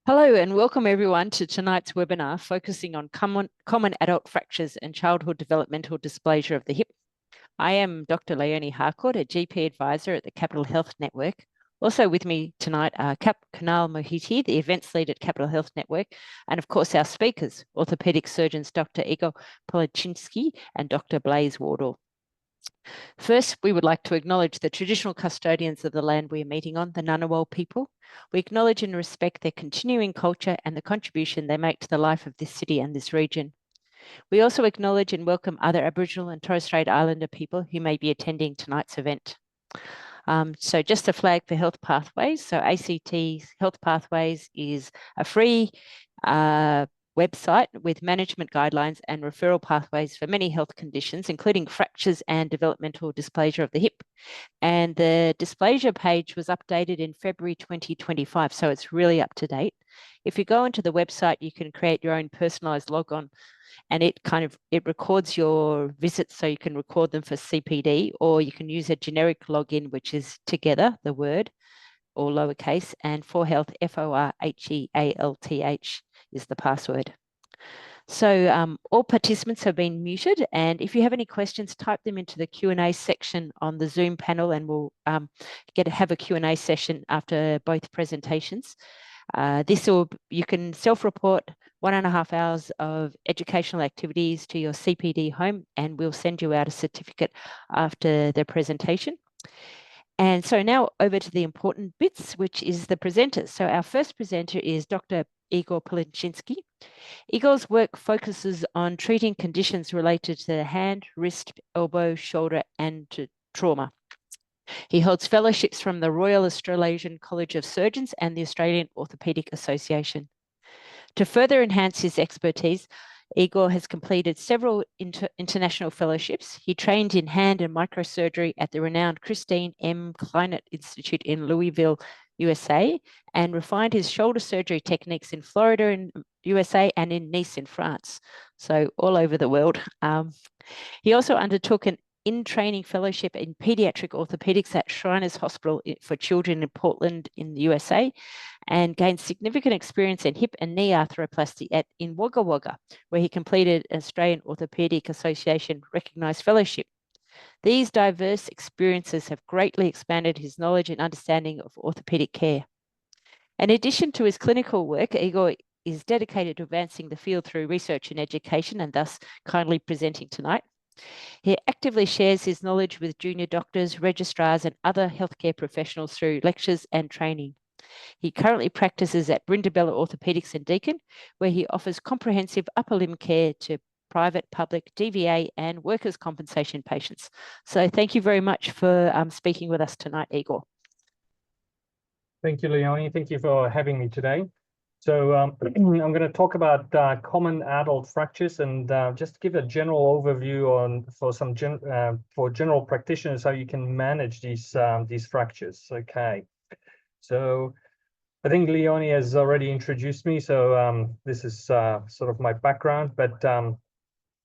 Hello and welcome everyone to tonight's webinar focusing on common adult fractures and childhood developmental dysplasia of the hip. I am Dr. Leonie Harcourt, a GP advisor at the Capital Health Network. Also with me tonight are Kunal Mohiti, the events lead at Capital Health Network, and of course our speakers, orthopaedic surgeons Dr. Igor Policinski and Dr. Blaise Wardle. First, we would like to acknowledge the traditional custodians of the land we are meeting on, the Ngunnawal people. We acknowledge and respect their continuing culture and the contribution they make to the life of this city and this region. We also acknowledge and welcome other Aboriginal and Torres Strait Islander people who may be attending tonight's event. So just a flag for Health Pathways. So ACT Health Pathways is a free website with management guidelines and referral pathways for many health conditions, including fractures and developmental dysplasia of the hip. And the dysplasia page was updated in February 2025, so it's really up to date. If you go into the website, you can create your own personalized logon, and it records your visits, so you can record them for CPD, or you can use a generic login, which is together, the word, or lowercase, and for health, FORHEALTH is the password. So all participants have been muted, and if you have any questions, type them into the Q&A section on the Zoom panel, and we'll have a Q&A session after both presentations. You can self-report 1.5 hours of educational activities to your CPD home, and we'll send you out a certificate after the presentation. And so now over to the important bits, which is the presenters. So our first presenter is Dr. Igor Policinski. Igor's work focuses on treating conditions related to the hand, wrist, elbow, shoulder, and to trauma. He holds fellowships from the Royal Australasian College of Surgeons and the Australian Orthopaedic Association. To further enhance his expertise, Igor has completed several international fellowships. He trained in hand and microsurgery at the renowned Christine M. Kleinert Institute in Louisville, USA, and refined his shoulder surgery techniques in Florida in USA and in Nice in France, so all over the world. He also undertook an in-training fellowship in pediatric orthopedics at Shriners Hospital for Children in Portland in the USA, and gained significant experience in hip and knee arthroplasty in Wagga Wagga, where he completed an Australian Orthopaedic Association recognised fellowship. These diverse experiences have greatly expanded his knowledge and understanding of orthopaedic care. In addition to his clinical work, Igor is dedicated to advancing the field through research and education, and thus kindly presenting tonight. He actively shares his knowledge with junior doctors, registrars, and other healthcare professionals through lectures and training. He currently practices at Brindabella Orthopaedics in Deakin, where he offers comprehensive upper limb care to private, public, DVA, and workers' compensation patients. So thank you very much for speaking with us tonight, Igor. Thank you, Leonie. Thank you for having me today. So I'm going to talk about common adult fractures, and just give a general overview for general practitioners how you can manage these fractures. Okay, so I think Leonie has already introduced me, so this is sort of my background, but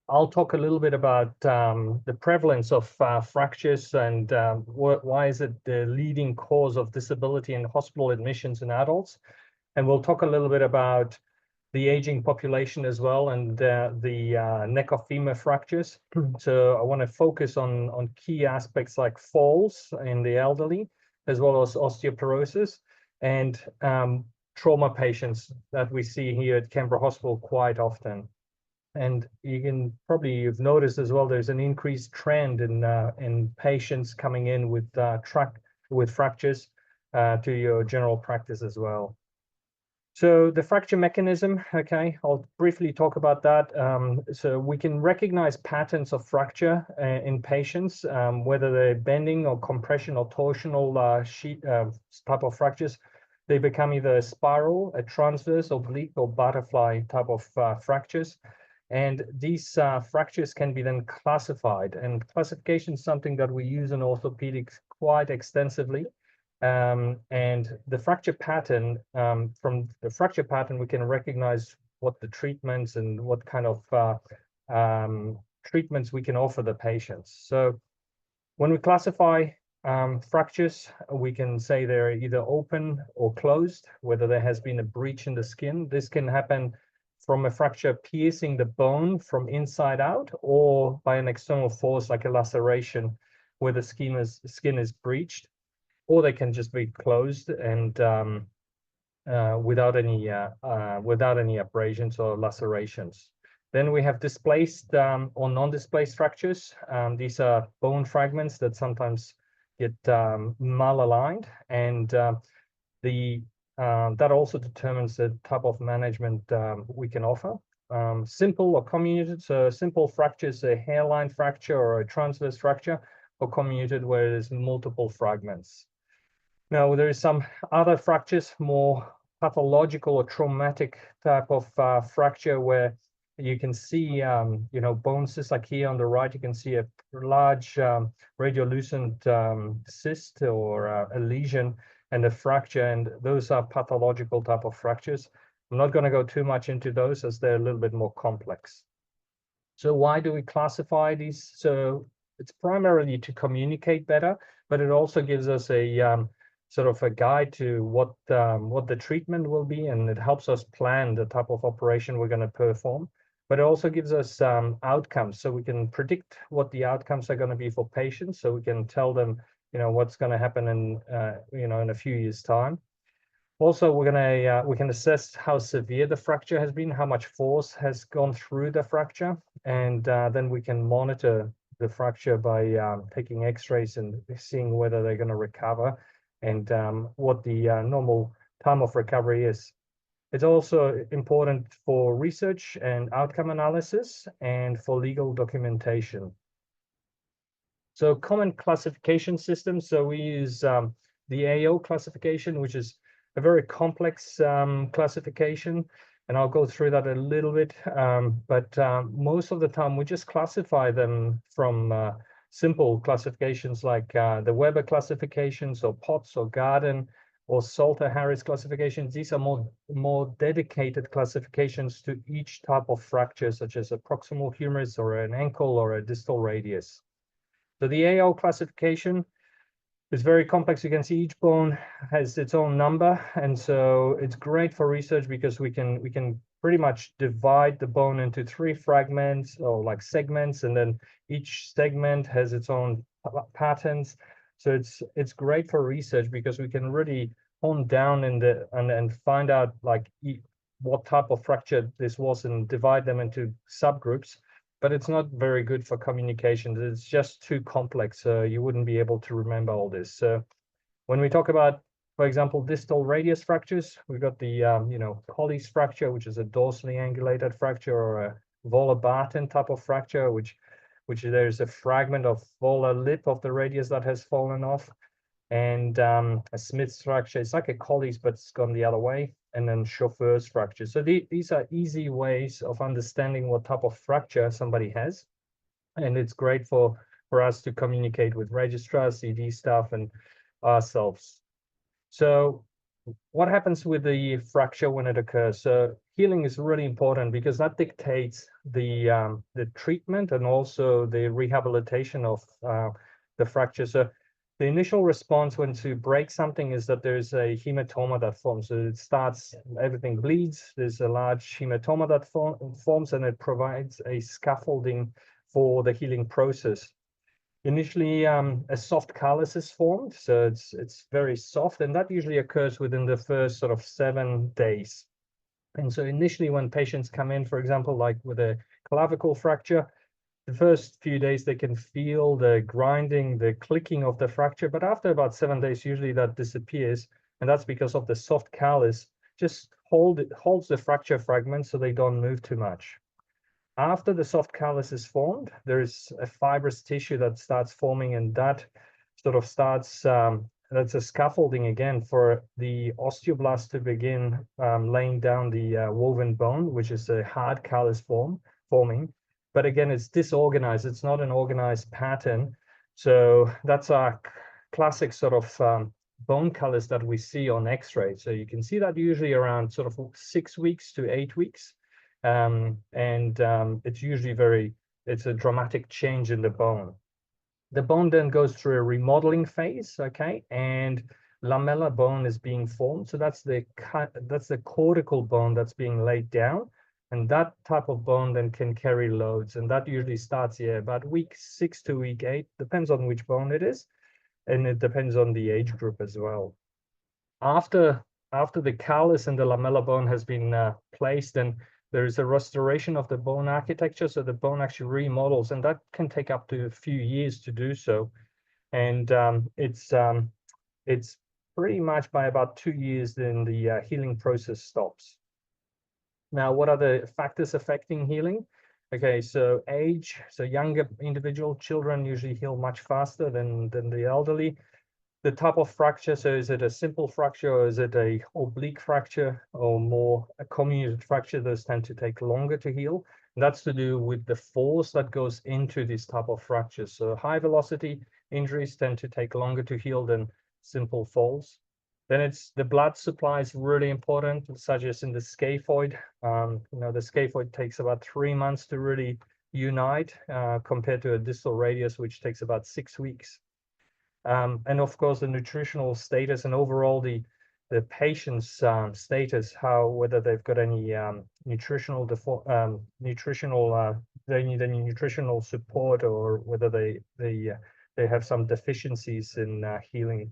I'll talk a little bit about the prevalence of fractures and why is it the leading cause of disability and hospital admissions in adults. And we'll talk a little bit about the aging population as well, and the neck of femur fractures. So I want to focus on key aspects like falls in the elderly, as well as osteoporosis and trauma patients that we see here at Canberra Hospital quite often. And you've noticed as well, there's an increased trend in patients coming in with fractures to your general practice as well. So the fracture mechanism, okay, I'll briefly talk about that. So we can recognize patterns of fracture in patients, whether they're bending or compression or torsional type of fractures. They become either a spiral, a transverse, oblique, or butterfly type of fractures. And these fractures can be then classified. And classification is something that we use in orthopedics quite extensively. And the fracture pattern, from the fracture pattern, we can recognize what the treatments and what kind of treatments we can offer the patients. So when we classify fractures, we can say they're either open or closed, whether there has been a breach in the skin. This can happen from a fracture piercing the bone from inside out, or by an external force like a laceration where the skin is breached, or they can just be closed and without any abrasions or lacerations. Then we have displaced or non-displaced fractures. These are bone fragments that sometimes get malaligned, and that also determines the type of management we can offer. Simple or comminuted. So simple fractures, a hairline fracture or a transverse fracture, or comminuted where there's multiple fragments. Now, there is some other fractures, more pathological or traumatic type of fracture where you can see, bone cysts, like here on the right, you can see a large radiolucent cyst or a lesion and a fracture, and those are pathological type of fractures. I'm not going to go too much into those as they're a little bit more complex. So why do we classify these? So it's primarily to communicate better, but it also gives us a sort of a guide to what the treatment will be, and it helps us plan the type of operation we're going to perform. But it also gives us outcomes, so we can predict what the outcomes are going to be for patients, so we can tell them, what's going to happen in in a few years' time. Also, we can assess how severe the fracture has been, how much force has gone through the fracture, and then we can monitor the fracture by taking X-rays and seeing whether they're going to recover, and what the normal time of recovery is. It's also important for research and outcome analysis and for legal documentation. So common classification systems. So we use the AO classification, which is a very complex classification, and I'll go through that a little bit. But most of the time, we just classify them from simple classifications like the Weber classifications, or Potts or Garden, or Salter-Harris classifications. These are more dedicated classifications to each type of fracture, such as a proximal humerus or an ankle or a distal radius. So the AO classification is very complex. You can see each bone has its own number, and so it's great for research because we can pretty much divide the bone into 3 fragments or like segments, and then each segment has its own patterns. So it's great for research because we can really hone down and find out like what type of fracture this was and divide them into subgroups. But it's not very good for communication. It's just too complex. So you wouldn't be able to remember all this. So when we talk about, for example, distal radius fractures, we've got the Colles fracture, which is a dorsally angulated fracture, or a volar-Barton type of fracture, which there's a fragment of volar lip of the radius that has fallen off, and a Smith's fracture. It's like a Colles, but it's gone the other way, and then Chauffeur's fracture. So these are easy ways of understanding what type of fracture somebody has, and it's great for us to communicate with registrars, CD staff, and ourselves. So what happens with the fracture when it occurs? So healing is really important because that dictates the treatment and also the rehabilitation of the fracture. So the initial response when to break something is that there's a hematoma that forms. So it starts, everything bleeds. There's a large hematoma that forms, and it provides a scaffolding for the healing process. Initially, a soft callus is formed, so it's very soft, and that usually occurs within the first sort of 7 days. And so initially, when patients come in, for example, like with a clavicle fracture, the first few days they can feel the grinding, the clicking of the fracture, but after about 7 days, usually that disappears, and that's because of the soft callus just holds the fracture fragments so they don't move too much. After the soft callus is formed, there is a fibrous tissue that starts forming, and that sort of starts, that's a scaffolding again for the osteoblast to begin laying down the woven bone, which is a hard callus forming. But again, it's disorganized. It's not an organized pattern. So that's our classic sort of bone callus that we see on X-ray. So you can see that usually around sort of 6 weeks to 8 weeks. It's usually it's a dramatic change in the bone. The bone then goes through a remodeling phase, okay, and lamellar bone is being formed. So that's the cortical bone that's being laid down, and that type of bone then can carry loads, and that usually starts here about week 6 to week 8, depends on which bone it is, and it depends on the age group as well. After the callus and the lamellar bone has been placed, then there is a restoration of the bone architecture, so the bone actually remodels, and that can take up to a few years to do so. And it's pretty much by about 2 years, then the healing process stops. Now, what are the factors affecting healing? Okay, so age, so younger individual children usually heal much faster than the elderly. The type of fracture, so is it a simple fracture or is it a oblique fracture or more a comminuted fracture? Those tend to take longer to heal. And that's to do with the force that goes into this type of fractures. So high velocity injuries tend to take longer to heal than simple falls. Then it's the blood supply is really important, such as in the scaphoid. The scaphoid takes about 3 months to really unite compared to a distal radius, which takes about 6 weeks. And of course, the nutritional status and overall the patient's status, whether they've got any they need any nutritional support, or whether they have some deficiencies in healing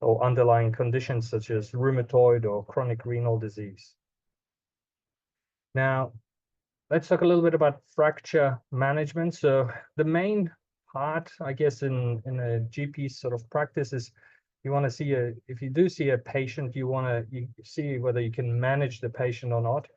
or underlying conditions such as rheumatoid or chronic renal disease. Now, let's talk a little bit about fracture management. So the main part, I guess, in a GP sort of practice is you want to see if you do see a patient, you want to see whether you can manage the patient or not.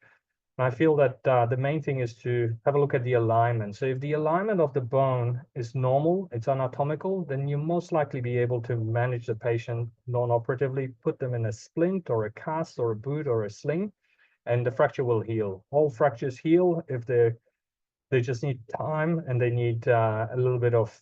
And I feel that the main thing is to have a look at the alignment. So if the alignment of the bone is normal, it's anatomical, then you most likely be able to manage the patient non-operatively, put them in a splint or a cast or a boot or a sling, and the fracture will heal. All fractures heal if they just need time and they need a little bit of,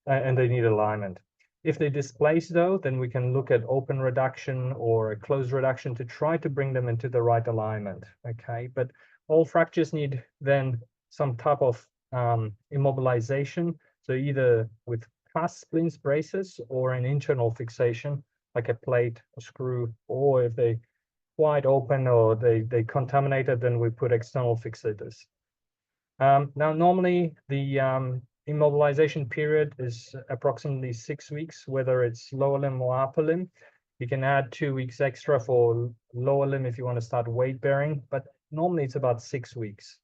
and they need alignment. If they displace though, then we can look at open reduction or a closed reduction to try to bring them into the right alignment, okay? But all fractures need then some type of immobilization. So either with cast splints, braces, or an internal fixation, like a plate, a screw, or if they wide open or they contaminated, then we put external fixators. Now, normally the immobilization period is approximately 6 weeks, whether it's lower limb or upper limb. You can add 2 weeks extra for lower limb if you want to start weight bearing, but normally it's about 6 weeks.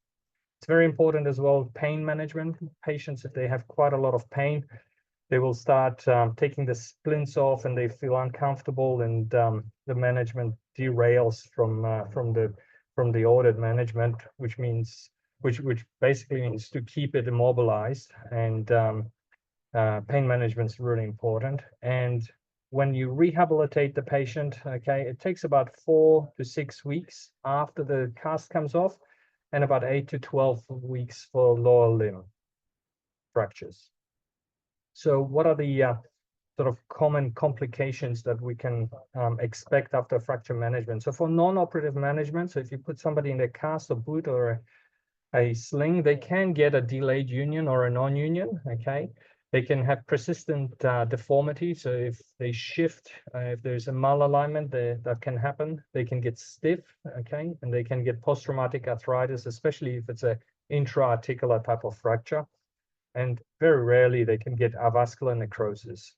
It's very important as well, pain management. Patients, if they have quite a lot of pain, they will start taking the splints off and they feel uncomfortable, and the management derails from the ordered management, which basically means to keep it immobilized, and pain management is really important. And when you rehabilitate the patient, okay, it takes about 4 to 6 weeks after the cast comes off, and about 8 to 12 weeks for lower limb fractures. So what are the sort of common complications that we can expect after fracture management? So for non-operative management, so if you put somebody in a cast or boot or a sling, they can get a delayed union or a non-union, okay? They can have persistent deformity. So if they shift, if there's a malalignment, that can happen. They can get stiff, okay? And they can get post-traumatic arthritis, especially if it's a intra-articular type of fracture. And very rarely they can get avascular necrosis.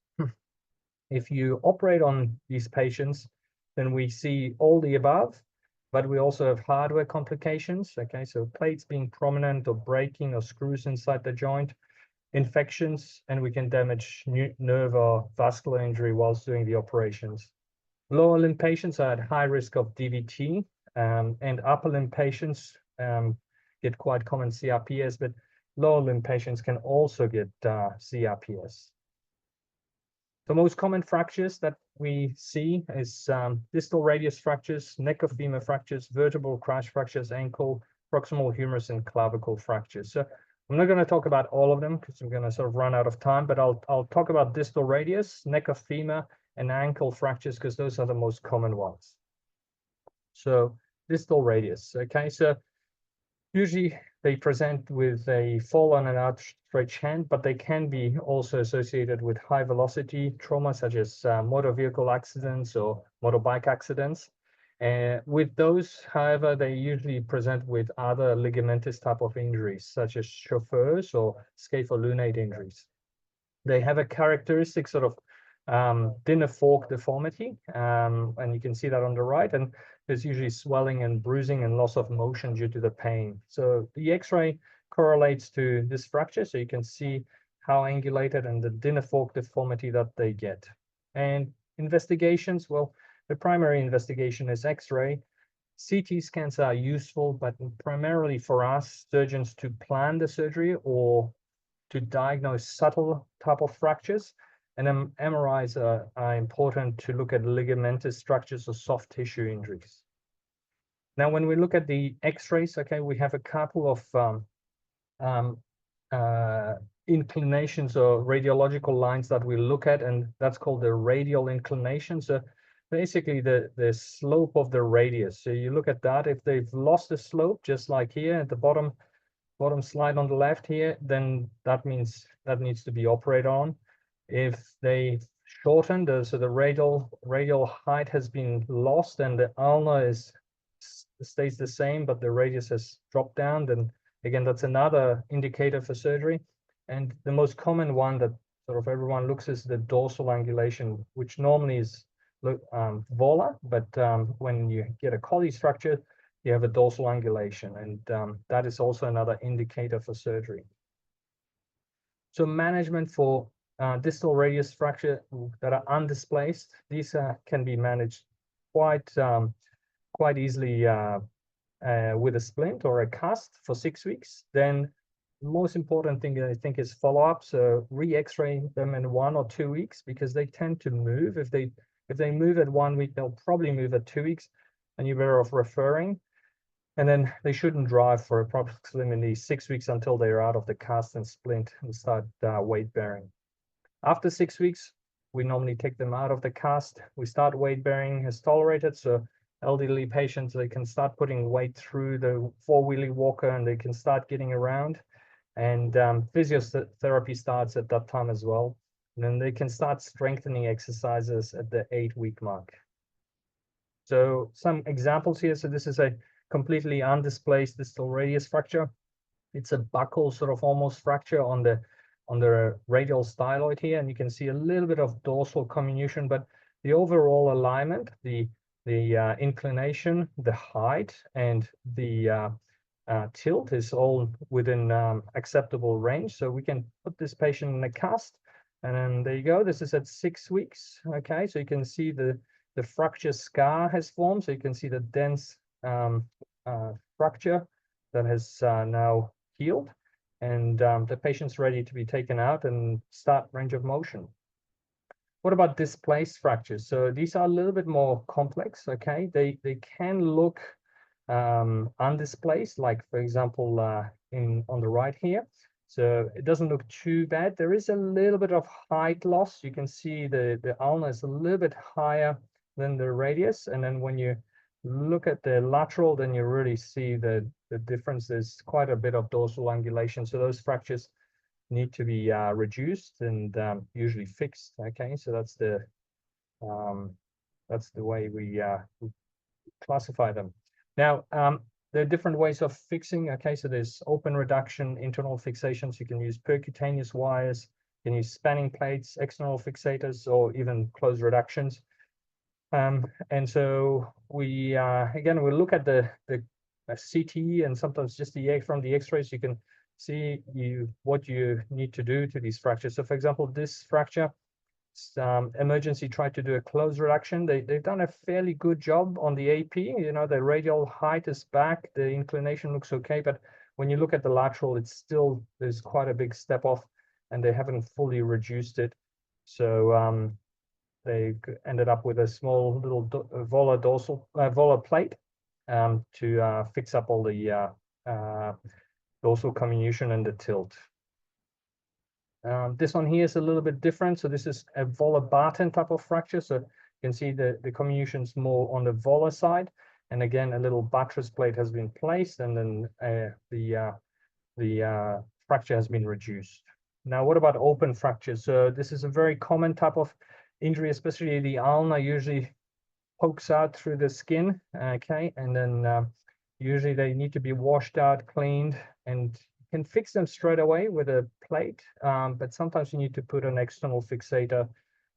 If you operate on these patients, then we see all the above, but we also have hardware complications, okay? So plates being prominent or breaking or screws inside the joint, infections, and we can damage nerve or vascular injury whilst doing the operations. Lower limb patients are at high risk of DVT, and upper limb patients get quite common CRPS, but lower limb patients can also get CRPS. The most common fractures that we see is distal radius fractures, neck of femur fractures, vertebral crush fractures, ankle, proximal humerus, and clavicle fractures. So I'm not going to talk about all of them because I'm going to sort of run out of time, but I'll talk about distal radius, neck of femur, and ankle fractures because those are the most common ones. So distal radius, okay? So Usually they present with a fallen and outstretched hand, but they can be also associated with high velocity trauma, such as motor vehicle accidents or motorbike accidents. With those, however, they usually present with other ligamentous type of injuries, such as chauffeurs or scapholunate injuries. They have a characteristic sort of dinner fork deformity, and you can see that on the right. And there's usually swelling and bruising and loss of motion due to the pain. So the X-ray correlates to this fracture, so you can see how angulated and the dinner fork deformity that they get. And investigations, well, the primary investigation is X-ray. CT scans are useful, but primarily for us surgeons to plan the surgery or to diagnose subtle type of fractures. And then MRIs are important to look at ligamentous structures or soft tissue injuries. Now, when we look at the X-rays, okay, we have a couple of inclinations or radiological lines that we look at, and that's called the radial inclination. So basically the slope of the radius. So you look at that. If they've lost the slope, just like here at the bottom slide on the left here, then that means that needs to be operated on. If they shortened, so the radial height has been lost and the ulna stays the same, but the radius has dropped down, then again, that's another indicator for surgery. And the most common one that sort of everyone looks is the dorsal angulation, which normally is volar, but when you get a Colles fracture, you have a dorsal angulation, and that is also another indicator for surgery. So management for distal radius fracture that are undisplaced, these can be managed quite easily with a splint or a cast for 6 weeks. Then the most important thing I think is follow-up. So re-X-ray them in 1 or 2 weeks, because they tend to move. If they move at 1 week, they'll probably move at 2 weeks, and you're better off referring. And then they shouldn't drive for approximately 6 weeks until they're out of the cast and splint and start weight bearing. After 6 weeks, we normally take them out of the cast. We start weight bearing as tolerated. So elderly patients, they can start putting weight through the 4-wheelie walker and they can start getting around. And physiotherapy starts at that time as well. And then they can start strengthening exercises at the 8-week mark. So some examples here. So this is a completely undisplaced distal radius fracture. It's a buccal sort of almost fracture on the radial styloid here, and you can see a little bit of dorsal comminution, but the overall alignment, the inclination, the height, and the tilt is all within acceptable range. So we can put this patient in a cast, and then there you go. This is at 6 weeks. Okay, so you can see the fracture scar has formed. So you can see the dense fracture that has now healed, and the patient's ready to be taken out and start range of motion. What about displaced fractures? So these are a little bit more complex. Okay, they can look undisplaced, like for example on the right here. So it doesn't look too bad. There is a little bit of height loss. You can see the ulna is a little bit higher than the radius, and then when you look at the lateral, then you really see the difference. There's quite a bit of dorsal angulation. So those fractures need to be reduced and usually fixed. Okay, so that's the way we classify them. Now, there are different ways of fixing. Okay, so there's open reduction, internal fixations. You can use percutaneous wires, you can use spanning plates, external fixators, or even closed reductions. And so we again, we look at the CT and sometimes just from the X-rays, you can see what you need to do to these fractures. So for example, this fracture, emergency tried to do a closed reduction. They've done a fairly good job on the AP. You know, the radial height is back, the inclination looks okay, but when you look at the lateral, it's still, there's quite a big step off, and they haven't fully reduced it. So they ended up with a small little volar plate to fix up all the dorsal comminution and the tilt. This one here is a little bit different. So this is a volar Barton type of fracture. So you can see the comminution's more on the volar side. And again, a little buttress plate has been placed, and then the fracture has been reduced. Now, what about open fractures? So this is a very common type of injury, especially the ulna usually pokes out through the skin, okay? And then usually they need to be washed out, cleaned, and you can fix them straight away with a plate, but sometimes you need to put an external fixator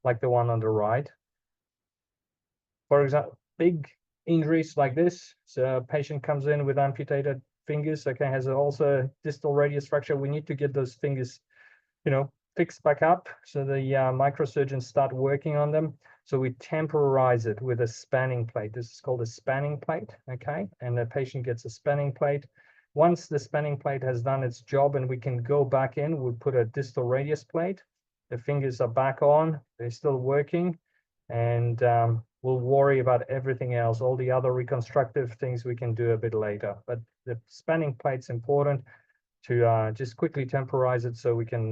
like the one on the right. For example, big injuries like this, so a patient comes in with amputated fingers, okay, has also distal radius fracture. We need to get those fingers, fixed back up. So the microsurgeons start working on them. So we temporize it with a spanning plate. This is called a spanning plate, okay? And the patient gets a spanning plate. Once the spanning plate has done its job and we can go back in, we put a distal radius plate. The fingers are back on, they're still working, and we'll worry about everything else. All the other reconstructive things we can do a bit later. But the spanning plate's important to just quickly temporize it so we can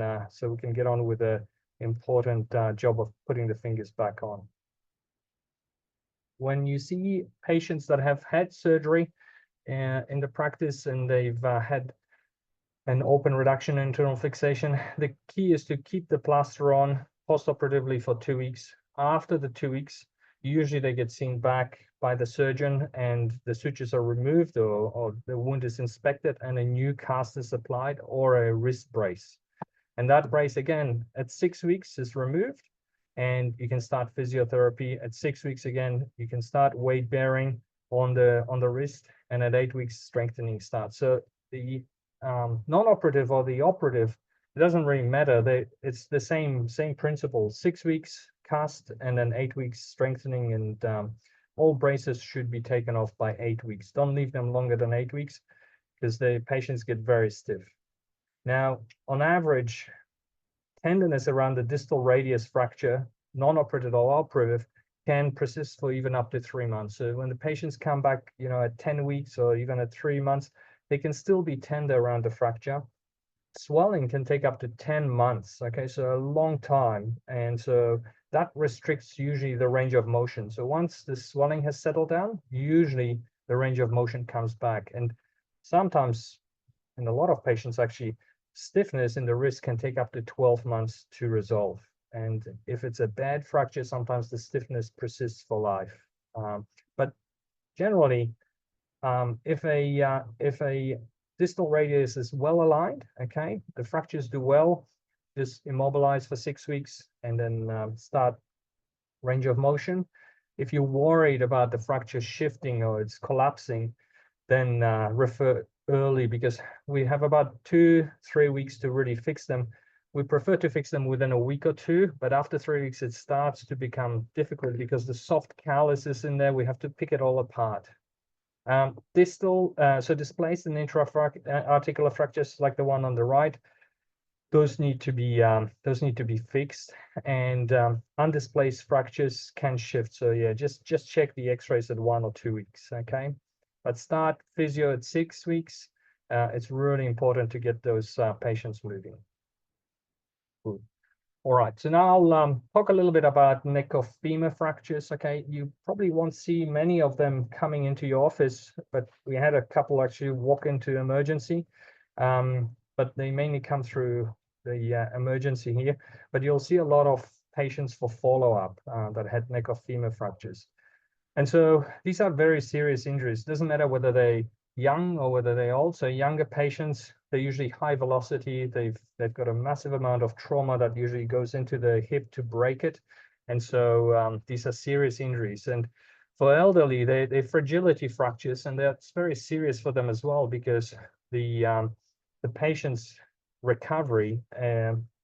get on with the important job of putting the fingers back on. When you see patients that have had surgery in the practice and they've had an open reduction internal fixation, the key is to keep the plaster on postoperatively for 2 weeks. After the 2 weeks, usually they get seen back by the surgeon and the sutures are removed, or the wound is inspected and a new cast is applied, or a wrist brace. And that brace, again, at 6 weeks is removed and you can start physiotherapy. At 6 weeks, again, you can start weight bearing on the wrist, and at 8 weeks, strengthening starts. So the non-operative or the operative, it doesn't really matter. It's the same principle. 6 weeks cast and then 8 weeks strengthening, and all braces should be taken off by 8 weeks. Don't leave them longer than 8 weeks because the patients get very stiff. Now, on average, tenderness around the distal radius fracture, non-operative or operative, can persist for even up to 3 months. So when the patients come back, at 10 weeks or even at 3 months, they can still be tender around the fracture. Swelling can take up to 10 months, okay, so a long time. And so that restricts usually the range of motion. So once the swelling has settled down, usually the range of motion comes back. And sometimes, in a lot of patients actually, stiffness in the wrist can take up to 12 months to resolve. And if it's a bad fracture, sometimes the stiffness persists for life. But generally, if a distal radius is well aligned, okay, the fractures do well, just immobilize for 6 weeks and then start range of motion. If you're worried about the fracture shifting or it's collapsing, then refer early, because we have about 2-3 weeks to really fix them. We prefer to fix them within a week or two, but after 3 weeks, it starts to become difficult because the soft callus is in there. We have to pick it all apart. Distal, so displaced and intra-articular fractures like the one on the right, those need to be fixed, and undisplaced fractures can shift. So yeah, just check the X-rays at 1 or 2 weeks, okay? But start physio at 6 weeks. It's really important to get those patients moving. Good. All right, so now I'll talk a little bit about neck of femur fractures. Okay, you probably won't see many of them coming into your office, but we had a couple actually walk into emergency, but they mainly come through the emergency here. But you'll see a lot of patients for follow-up that had neck of femur fractures. And so these are very serious injuries. Doesn't matter whether they're young or whether they're old. So younger patients, they're usually high velocity. They've got a massive amount of trauma that usually goes into the hip to break it. And so these are serious injuries. And for elderly, they're fragility fractures, and that's very serious for them as well, because the patient's recovery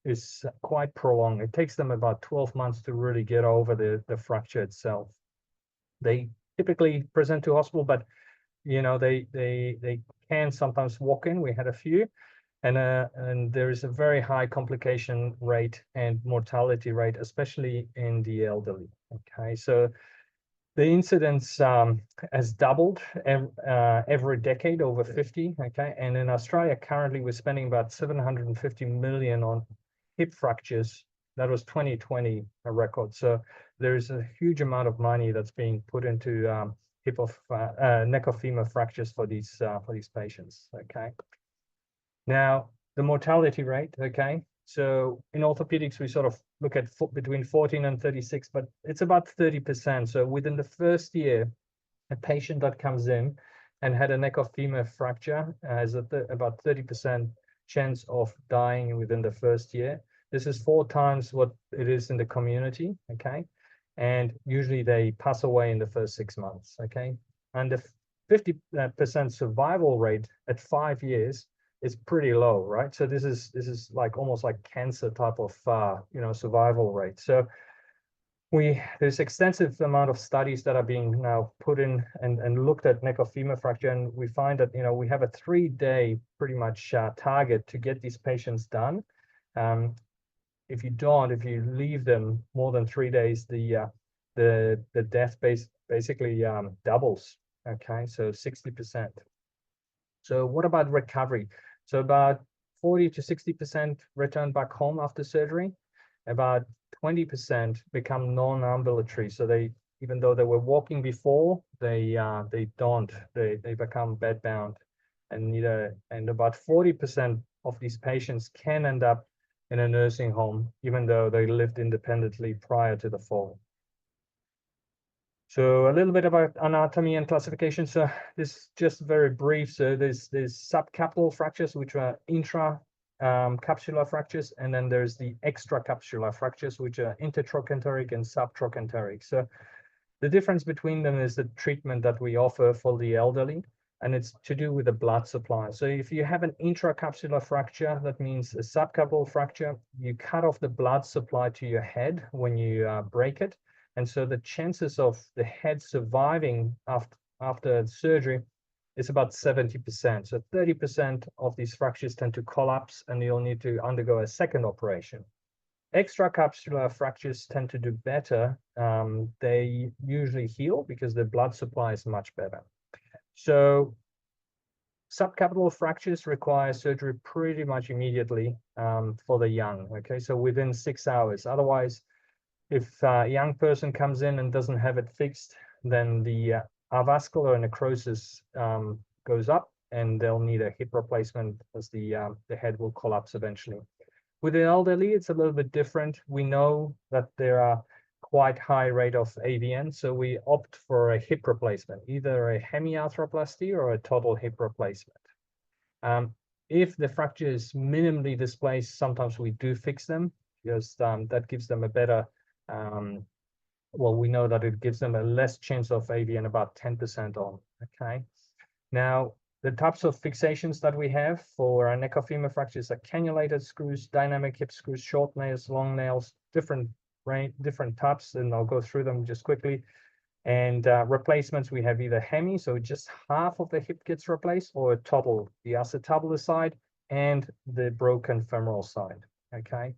is quite prolonged. It takes them about 12 months to really get over the fracture itself. They typically present to hospital, but they can sometimes walk in. We had a few, and there is a very high complication rate and mortality rate, especially in the elderly. Okay, so the incidence has doubled every decade over 50. Okay, and in Australia currently we're spending about 750 million on hip fractures. That was 2020 a record. So there's a huge amount of money that's being put into neck of femur fractures for these patients. Okay. Now the mortality rate. Okay. So in orthopedics, we sort of look at between 14 and 36, but it's about 30%. So within the first year, a patient that comes in and had a neck of femur fracture has about 30% chance of dying within the first year. This is 4 times what it is in the community, okay? And usually they pass away in the first 6 months, okay? And the 50% survival rate at 5 years is pretty low, right? So this is like almost like cancer type of survival rate. So there's extensive amount of studies that are being now put in and looked at neck of femur fracture, and we find that we have a 3-day pretty much target to get these patients done. If you leave them more than 3 days, the death basically doubles. Okay, so 60%. So what about recovery? So about 40 to 60% return back home after surgery. About 20% become non-ambulatory. So even though they were walking before, they become bedbound, and about 40% of these patients can end up in a nursing home, even though they lived independently prior to the fall. So a little bit about anatomy and classification. So this is just very brief. So there's subcapital fractures, which are capsular fractures, and then there's the extracapsular fractures, which are intertrochanteric and subtrochanteric. So the difference between them is the treatment that we offer for the elderly, and it's to do with the blood supply. So if you have an intracapsular fracture, that means a subcapital fracture, you cut off the blood supply to your head when you break it. And so the chances of the head surviving after surgery is about 70%. So 30% of these fractures tend to collapse, and you'll need to undergo a second operation. Extracapsular fractures tend to do better. They usually heal because the blood supply is much better. So subcapital fractures require surgery pretty much immediately for the young, okay? So within 6 hours. Otherwise, if a young person comes in and doesn't have it fixed, then the avascular necrosis goes up, and they'll need a hip replacement, as the head will collapse eventually. With the elderly, it's a little bit different. We know that there are quite high rate of AVN, so we opt for a hip replacement, either a hemiarthroplasty or a total hip replacement. If the fracture is minimally displaced, sometimes we do fix them, because that gives them a better we know that it gives them a less chance of AVN, about 10% on. Okay. Now, the types of fixations that we have for our neck of femur fractures are cannulated screws, dynamic hip screws, short nails, long nails, different types, and I'll go through them just quickly. And replacements, we have either hemi, so just half of the hip gets replaced, or a total, the acetabular side and the broken femoral side. Okay.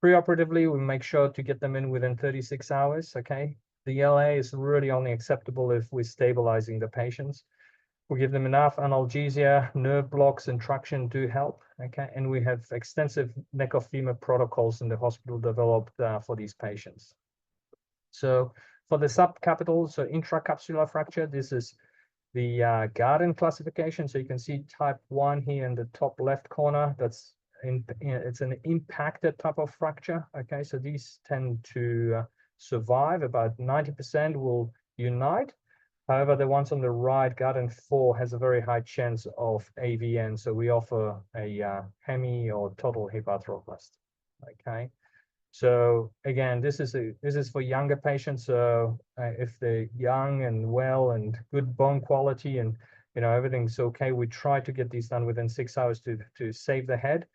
Preoperatively, we make sure to get them in within 36 hours, okay? The LA is really only acceptable if we're stabilizing the patients. We give them enough analgesia, nerve blocks, and traction do help, okay? And we have extensive neck of femur protocols in the hospital developed for these patients. So for the subcapital, so intracapsular fracture, this is the Garden classification. So you can see type 1 here in the top left corner. It's an impacted type of fracture. Okay, so these tend to survive. About 90% will unite. However, the ones on the right, Garden 4, has a very high chance of AVN. So we offer a hemi or total hip arthroplasty. Okay, so again, this is for younger patients. So if they're young and well and good bone quality and everything's okay, we try to get these done within 6 hours to save the head.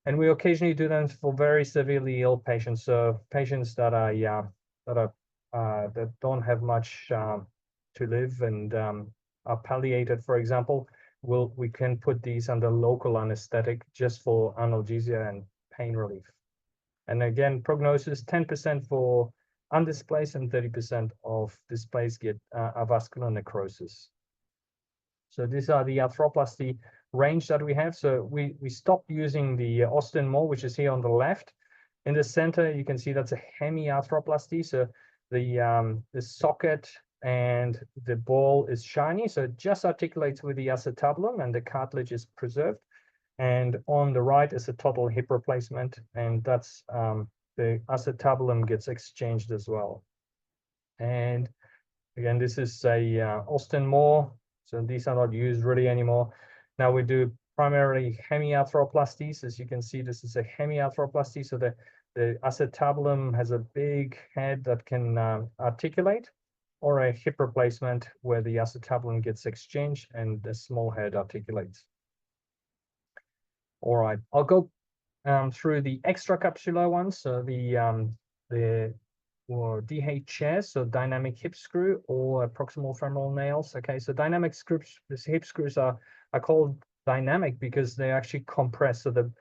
And we occasionally do them for very severely ill patients, so patients that don't have much to live and are palliated, for example. We can put these under local anesthetic just for analgesia and pain relief. And again, prognosis: 10% for undisplaced and 30% of displaced get avascular necrosis. So these are the arthroplasty range that we have. So we stopped using the Austin mold, which is here on the left. In the center, you can see that's a hemiarthroplasty. So the socket and the ball is shiny, so it just articulates with the acetabulum and the cartilage is preserved. And on the right is a total hip replacement, and that's the acetabulum gets exchanged as well. And again, this is a Austin Moore, so these are not used really anymore. Now we do primarily hemiarthroplasties. As you can see, this is a hemiarthroplasty, so the acetabulum has a big head that can articulate, or a hip replacement where the acetabulum gets exchanged and the small head articulates. All right, I'll go through the extracapsular ones. So the or DHS, so dynamic hip screw, or proximal femoral nails. Okay, so dynamic screws, these hip screws are called dynamic because they actually compress. So the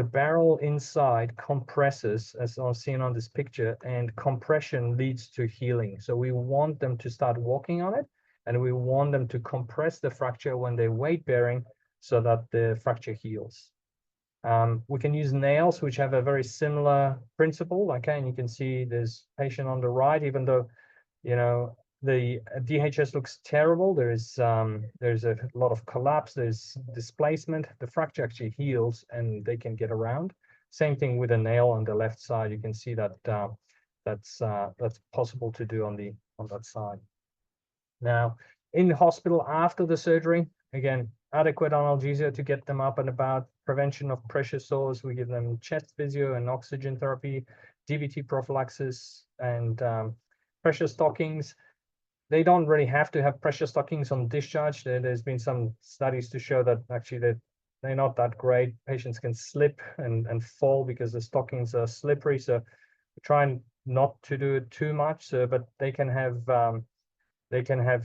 barrel inside compresses, as seen on this picture, and compression leads to healing. So we want them to start walking on it, and we want them to compress the fracture when they're weight bearing so that the fracture heals. We can use nails, which have a very similar principle. Okay, and you can see there's patient on the right, even though, you know, the DHS looks terrible. There's a lot of collapse, there's displacement. The fracture actually heals and they can get around. Same thing with a nail on the left side. You can see that that's possible to do on that side. Now, in the hospital after the surgery, again, adequate analgesia to get them up and about, prevention of pressure sores. We give them chest physio and oxygen therapy, DVT prophylaxis, and pressure stockings. They don't really have to have pressure stockings on discharge. There's been some studies to show that actually they're not that great. Patients can slip and fall because the stockings are slippery. So we try not to do it too much. So, but they can have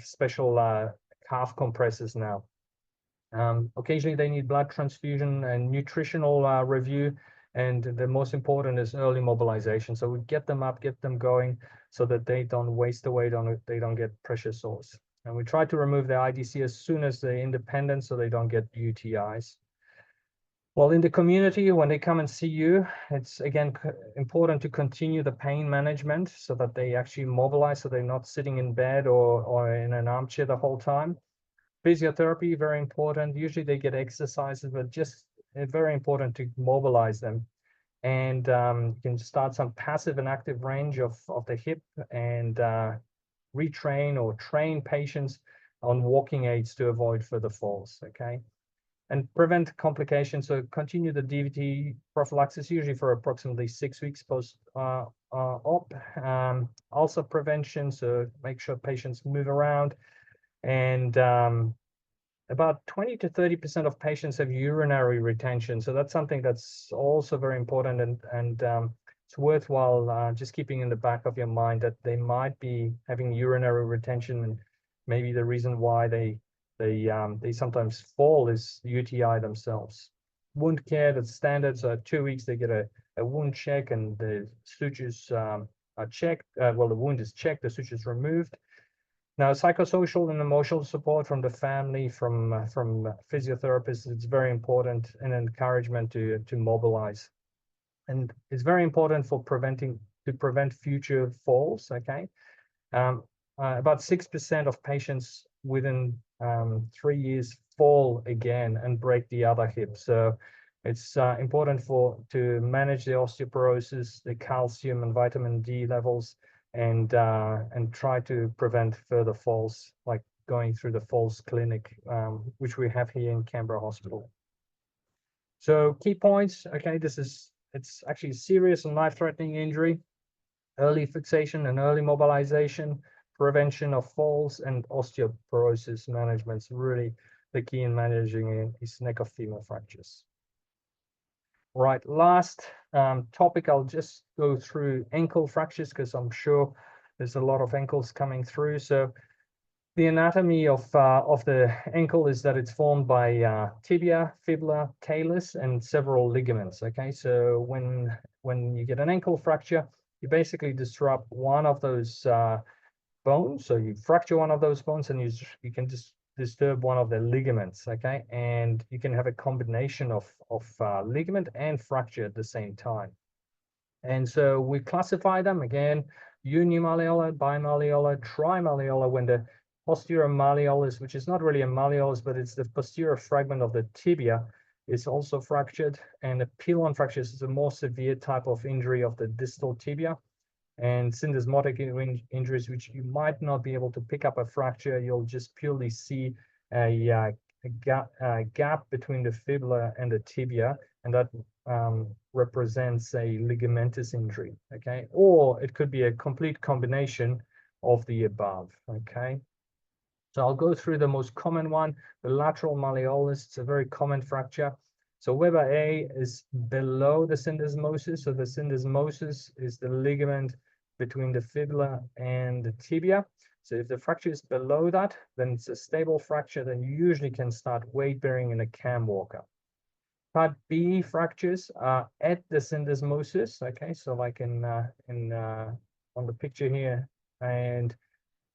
special calf compressors now. Occasionally they need blood transfusion and nutritional review, and the most important is early mobilization. So we get them up, get them going, so that they don't waste away, they don't get pressure sores. And we try to remove the IDC as soon as they're independent, so they don't get UTIs. Well, in the community, when they come and see you, it's again important to continue the pain management so that they actually mobilize, so they're not sitting in bed or in an armchair the whole time. Physiotherapy, very important. Usually they get exercises, but just very important to mobilize them. And you can start some passive and active range of the hip, and retrain or train patients on walking aids to avoid further falls, okay? And prevent complications. So continue the DVT prophylaxis, usually for approximately 6 weeks post-op. Also prevention, so make sure patients move around. And about 20 to 30% of patients have urinary retention. So that's something that's also very important, and it's worthwhile just keeping in the back of your mind that they might be having urinary retention, and maybe the reason why they sometimes fall is UTI themselves. Wound care, that's standard. So at 2 weeks, they get a wound check, and the sutures are checked. Well, the wound is checked, the sutures removed. Now, psychosocial and emotional support from the family, from physiotherapists, it's very important, and encouragement to mobilize. And it's very important to prevent future falls, okay? About 6% of patients within 3 years fall again and break the other hip. So it's important to manage the osteoporosis, the calcium and vitamin D levels, and try to prevent further falls, like going through the falls clinic, which we have here in Canberra Hospital. So key points, okay, it's actually a serious and life-threatening injury, early fixation and early mobilization, prevention of falls, and osteoporosis management is really the key in managing these neck of femur fractures. Right, last topic, I'll just go through ankle fractures because I'm sure there's a lot of ankles coming through. So the anatomy of the ankle is that it's formed by tibia, fibula, talus, and several ligaments. Okay, so when you get an ankle fracture, you basically disrupt one of those bones. So you fracture one of those bones, and you can just disturb one of the ligaments, okay? And you can have a combination of ligament and fracture at the same time. And so we classify them again unimalleolar, bimalleolar, trimalleolar, when the posterior malleolus, which is not really a malleolus, but it's the posterior fragment of the tibia, is also fractured. And the pilon fractures is a more severe type of injury of the distal tibia. And syndesmotic injuries, which you might not be able to pick up a fracture, you'll just purely see a gap between the fibula and the tibia, and that represents a ligamentous injury, okay? Or it could be a complete combination of the above, okay? So I'll go through the most common one, the lateral malleolus. It's a very common fracture. So Weber A is below the syndesmosis. So the syndesmosis is the ligament between the fibula and the tibia. So if the fracture is below that, then it's a stable fracture, then you usually can start weight bearing in a cam walker. Part B fractures are at the syndesmosis, okay? So like on the picture here, and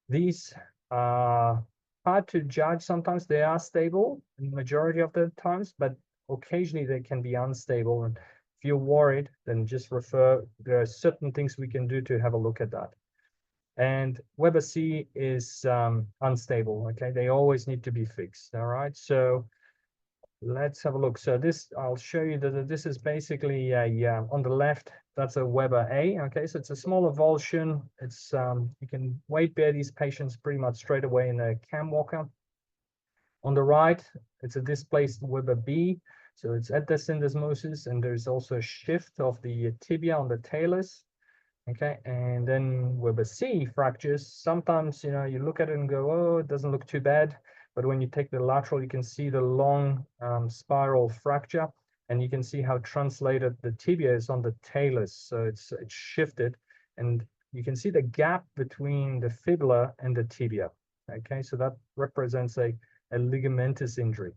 these are hard to judge. Sometimes they are stable in the majority of the times, but occasionally they can be unstable. And if you're worried, then just refer. There are certain things we can do to have a look at that. And Weber C is unstable, okay? They always need to be fixed, all right? So let's have a look. So this, I'll show you that this is basically on the left, that's a Weber A, okay? So it's a small avulsion. It's, you can weight bear these patients pretty much straight away in a cam walker. On the right, it's a displaced Weber B. So it's at the syndesmosis, and there's also a shift of the tibia on the talus. Okay, and then Weber C fractures. Sometimes, you know, you look at it and go, oh, it doesn't look too bad. But when you take the lateral, you can see the long spiral fracture, and you can see how translated the tibia is on the talus. So it's shifted, and you can see the gap between the fibula and the tibia. Okay, so that represents a ligamentous injury.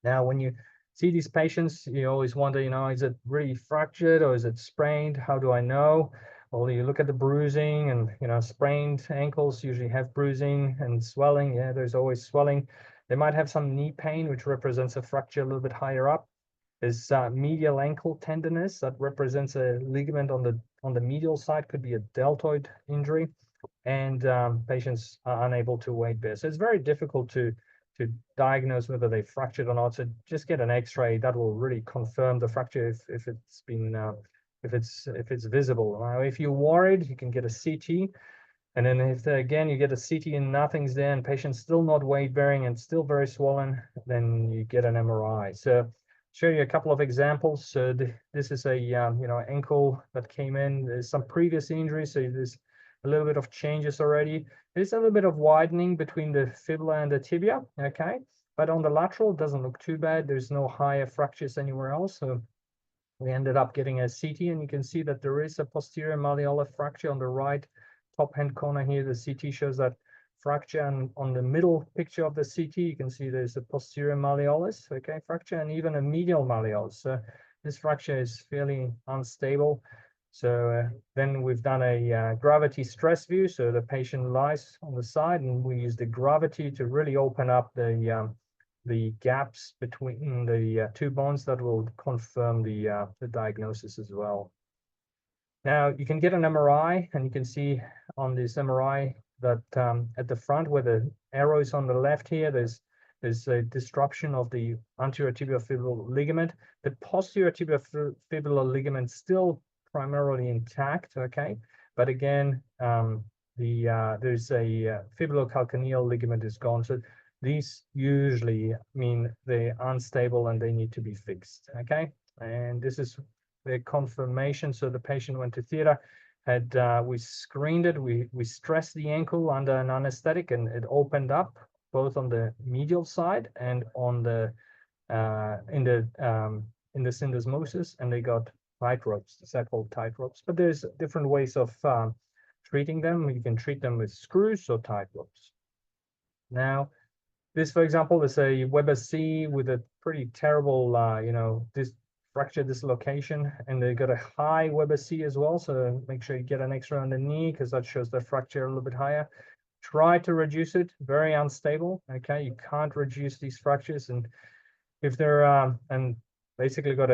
Now, when you see these patients, you always wonder, you know, is it really fractured or is it sprained? How do I know? Well, you look at the bruising, and, you know, sprained ankles usually have bruising and swelling. Yeah, there's always swelling. They might have some knee pain, which represents a fracture a little bit higher up. There's medial ankle tenderness that represents a ligament on the medial side, could be a deltoid injury, and patients are unable to weight bear. So it's very difficult to diagnose whether they fractured or not. So just get an X-ray. That will really confirm the fracture if it's been if it's visible. Now, if you're worried, you can get a CT, and then if again you get a CT and nothing's there, and patient's still not weight bearing and still very swollen, then you get an MRI. So show you a couple of examples. So this is a you know, ankle that came in. There's some previous injuries, so there's a little bit of changes already. There's a little bit of widening between the fibula and the tibia, okay? But on the lateral, it doesn't look too bad. There's no higher fractures anywhere else. So we ended up getting a CT, and you can see that there is a posterior malleolar fracture on the right top hand corner here. The CT shows that fracture, and on the middle picture of the CT, you can see there's a posterior malleolus, okay, fracture, and even a medial malleolus. So this fracture is fairly unstable. So then we've done a gravity stress view. So the patient lies on the side, and we use the gravity to really open up the gaps between the two bones that will confirm the diagnosis as well. Now you can get an MRI, and you can see on this MRI that at the front, where the arrow is on the left here, there's a disruption of the anterior tibiofibular ligament. The posterior tibiofibular ligament still primarily intact, okay? But again, there's a fibulocalcaneal ligament is gone. So these usually mean they're unstable and they need to be fixed, okay? And this is the confirmation. So the patient went to theater, we screened it, we stressed the ankle under an anesthetic, and it opened up both on the medial side and on the in the syndesmosis, and they got tight ropes. These are called tight ropes, but there's different ways of treating them. You can treat them with screws or tight ropes. Now, this, for example, is a Weber C with a pretty terrible, you know, this fracture dislocation, and they got a high Weber C as well. So make sure you get an X-ray on the knee, because that shows the fracture a little bit higher. Try to reduce it. Very unstable. Okay, you can't reduce these fractures, and if they're and basically got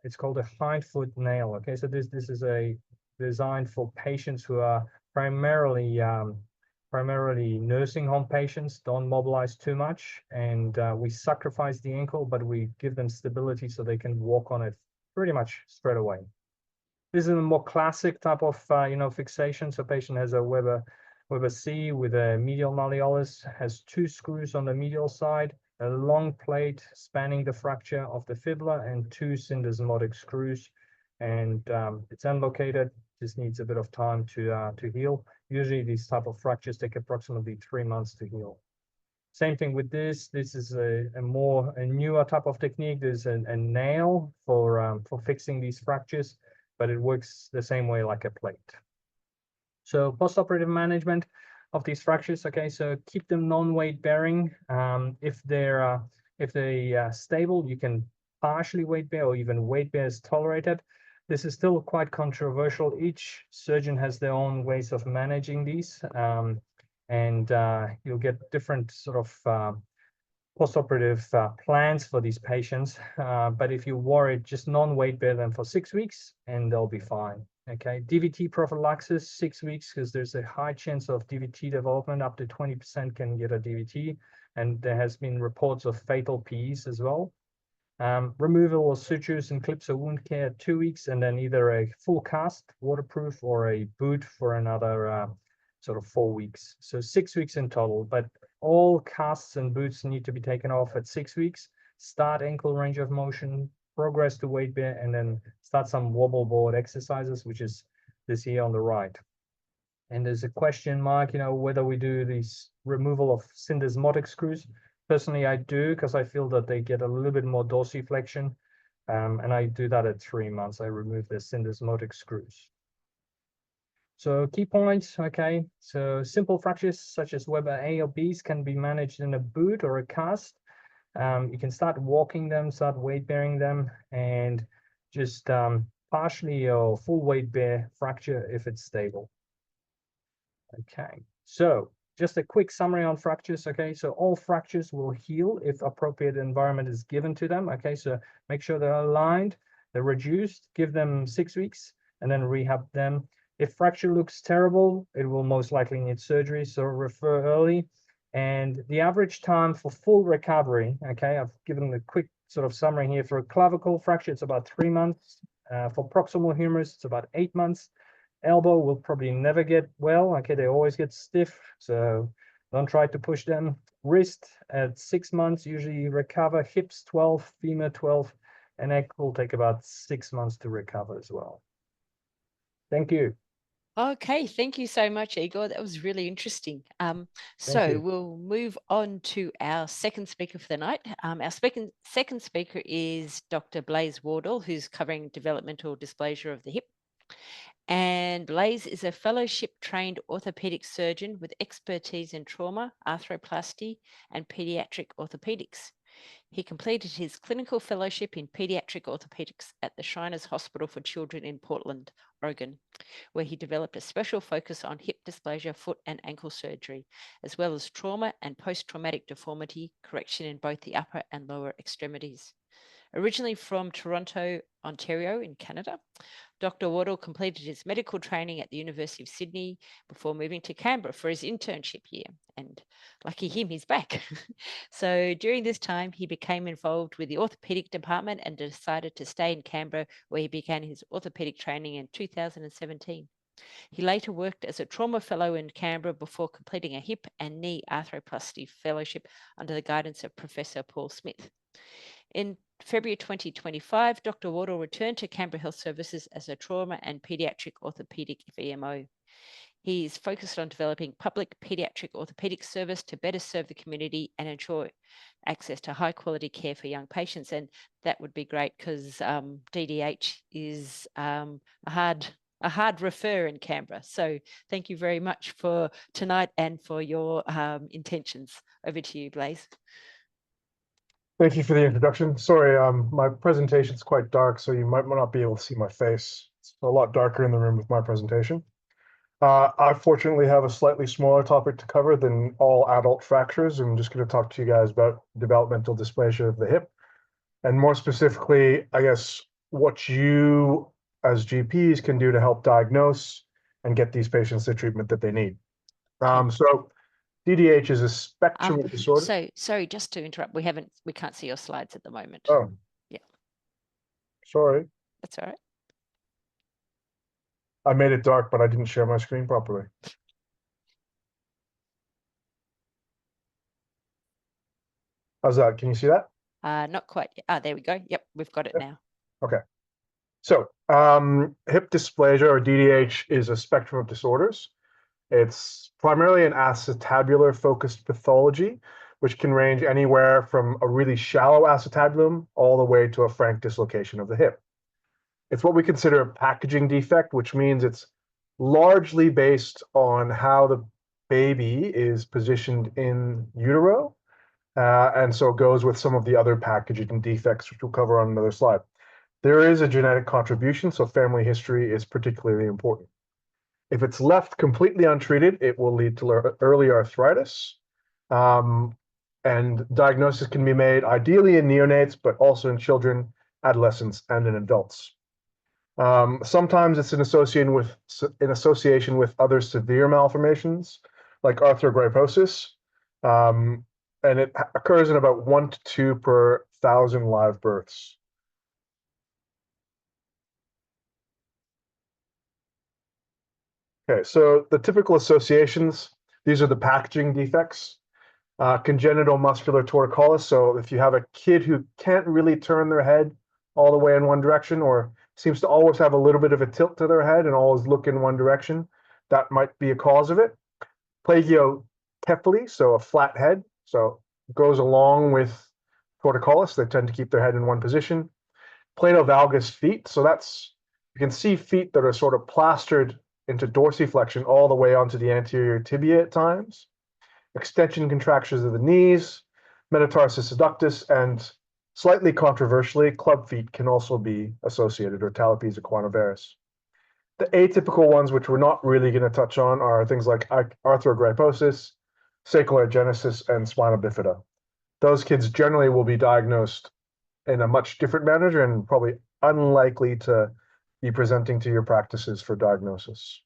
it's called a hindfoot nail. Okay, so this is a designed for patients who are primarily nursing home patients, don't mobilize too much, and we sacrifice the ankle, but we give them stability so they can walk on it pretty much straight away. This is a more classic type of fixation. So patient has a Weber C with a medial malleolus, has 2 screws on the medial side, a long plate spanning the fracture of the fibula, and 2 syndesmotic screws, and it's unlocated. Just needs a bit of time to heal. Usually these type of fractures take approximately 3 months to heal. Same thing with this. This is a newer type of technique. There's a nail for fixing these fractures, but it works the same way like a plate. So postoperative management of these fractures. Okay, so keep them non-weight bearing. If they're stable, you can partially weight bear, or even weight bear is tolerated. This is still quite controversial. Each surgeon has their own ways of managing these, and you'll get different sort of postoperative plans for these patients. But if you're worried, just non-weight bear them for 6 weeks and they'll be fine. Okay, DVT prophylaxis, 6 weeks, because there's a high chance of DVT development. Up to 20% can get a DVT, and there has been reports of fatal PEs as well. Removal of sutures and clips of wound care, 2 weeks, and then either a full cast, waterproof, or a boot for another sort of 4 weeks. So 6 weeks in total, but all casts and boots need to be taken off at 6 weeks. Start ankle range of motion, progress to weight bear, and then start some wobble board exercises, which is this here on the right. And there's a question mark, whether we do these removal of syndesmotic screws. Personally, I do, because I feel that they get a little bit more dorsiflexion, and I do that at 3 months. I remove the syndesmotic screws. So key points, okay. So simple fractures such as Weber A or B's can be managed in a boot or a cast. You can start walking them, start weight bearing them, and just partially or full weight bear fracture if it's stable. Okay, so just a quick summary on fractures. Okay, so all fractures will heal if appropriate environment is given to them. Okay, so make sure they're aligned, they're reduced, give them 6 weeks, and then rehab them. If fracture looks terrible, it will most likely need surgery, so refer early. And the average time for full recovery, okay, I've given a quick sort of summary here. For a clavicle fracture, it's about 3 months. For proximal humerus, it's about 8 months. Elbow will probably never get well. Okay, they always get stiff, so don't try to push them. Wrist at 6 months, usually recover. Hips 12, femur 12, and neck will take about 6 months to recover as well. Thank you. Okay, thank you so much, Igor. That was really interesting. So we'll move on to our second speaker for the night. Our second speaker is Dr. Blaise Wardle, who's covering developmental dysplasia of the hip. And Blaise is a fellowship-trained orthopedic surgeon with expertise in trauma, arthroplasty, and pediatric orthopedics. He completed his clinical fellowship in pediatric orthopedics at the Shriners Hospital for Children in Portland, Oregon, where he developed a special focus on hip dysplasia, foot and ankle surgery, as well as trauma and post-traumatic deformity correction in both the upper and lower extremities. Originally from Toronto, Ontario in Canada, Dr. Wardle completed his medical training at the University of Sydney before moving to Canberra for his internship year. And lucky him, he's back. So during this time, he became involved with the orthopaedic department and decided to stay in Canberra, where he began his orthopaedic training in 2017. He later worked as a trauma fellow in Canberra before completing a hip and knee arthroplasty fellowship under the guidance of Professor Paul Smith. In February 2025, Dr. Wardle returned to Canberra Health Services as a trauma and pediatric orthopedic VMO. He is focused on developing public pediatric orthopedic service to better serve the community and ensure access to high quality care for young patients. And that would be great because DDH is a hard refer in Canberra. So thank you very much for tonight and for your intentions. Over to you, Blaise. Thank you for the introduction. Sorry, my presentation is quite dark, so you might not be able to see my face. It's a lot darker in the room with my presentation. I fortunately have a slightly smaller topic to cover than all adult fractures. I'm just going to talk to you guys about developmental dysplasia of the hip. And more specifically, I guess, what you as GPs can do to help diagnose and get these patients the treatment that they need. So DDH is a spectrum of disorder. So sorry, just to interrupt, we can't see your slides at the moment. Oh, yeah, sorry. That's all right. I made it dark, but I didn't share my screen properly. How's that? Can you see that? Not quite. There we go. Yep, we've got it now. Okay. So hip dysplasia, or DDH, is a spectrum of disorders. It's primarily an acetabular focused pathology, which can range anywhere from a really shallow acetabulum all the way to a frank dislocation of the hip. It's what we consider a packaging defect, which means it's largely based on how the baby is positioned in utero. And so it goes with some of the other packaging defects, which we'll cover on another slide. There is a genetic contribution, so family history is particularly important. If it's left completely untreated, it will lead to early arthritis. And diagnosis can be made ideally in neonates, but also in children, adolescents, and in adults. Sometimes it's in association with other severe malformations, like arthrogryposis. And it occurs in about 1 to 2 per 1,000 live births. Okay, so the typical associations, these are the packaging defects. Congenital muscular torticollis, so if you have a kid who can't really turn their head all the way in one direction, or seems to always have a little bit of a tilt to their head and always look in one direction, that might be a cause of it. Plagiocephaly, so a flat head, so it goes along with torticollis. They tend to keep their head in one position. Planovalgus feet, so that's, you can see feet that are sort of plastered into dorsiflexion all the way onto the anterior tibia at times. Extension contractures of the knees, metatarsus adductus, and slightly controversially, club feet can also be associated, or talipes equinovarus. The atypical ones, which we're not really going to touch on, are things like arthrogryposis, sacchalogenesis, and spina bifida. Those kids generally will be diagnosed in a much different manner and probably unlikely to be presenting to your practices for diagnosis.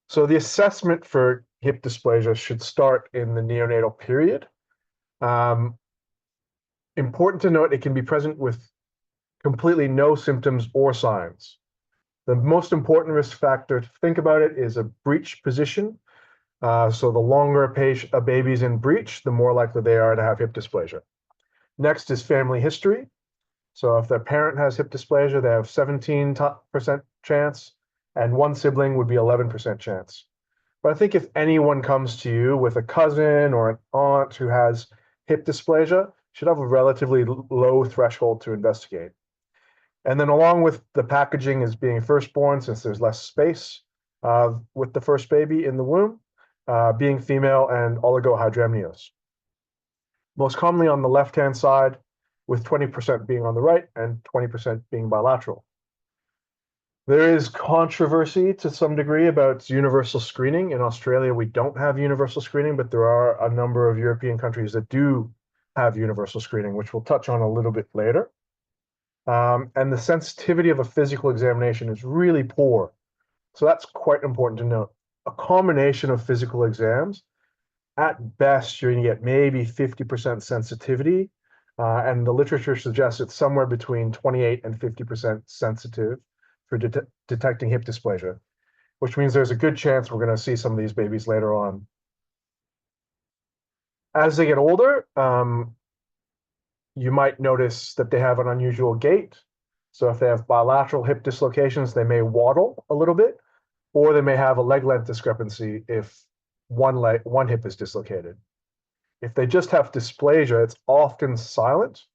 So the assessment for hip dysplasia should start in the neonatal period. Important to note, it can be present with completely no symptoms or signs. The most important risk factor to think about it is a breech position. So the longer a baby's in breech, the more likely they are to have hip dysplasia. Next is family history. So if their parent has hip dysplasia, they have 17% chance, and one sibling would be 11% chance. But I think if anyone comes to you with a cousin or an aunt who has hip dysplasia, you should have a relatively low threshold to investigate. And then along with the packaging is being firstborn, since there's less space with the first baby in the womb, being female, and oligohydramnios. Most commonly on the left-hand side, with 20% being on the right and 20% being bilateral. There is controversy to some degree about universal screening. In Australia, we don't have universal screening, but there are a number of European countries that do have universal screening, which we'll touch on a little bit later. And the sensitivity of a physical examination is really poor. So that's quite important to note. A combination of physical exams, at best, you're going to get maybe 50% sensitivity. And the literature suggests it's somewhere between 28 and 50% sensitive for detecting hip dysplasia, which means there's a good chance we're going to see some of these babies later on. As they get older, you might notice that they have an unusual gait. So if they have bilateral hip dislocations, they may waddle a little bit, or they may have a leg length discrepancy if one hip is dislocated. If they just have dysplasia, it's often silent.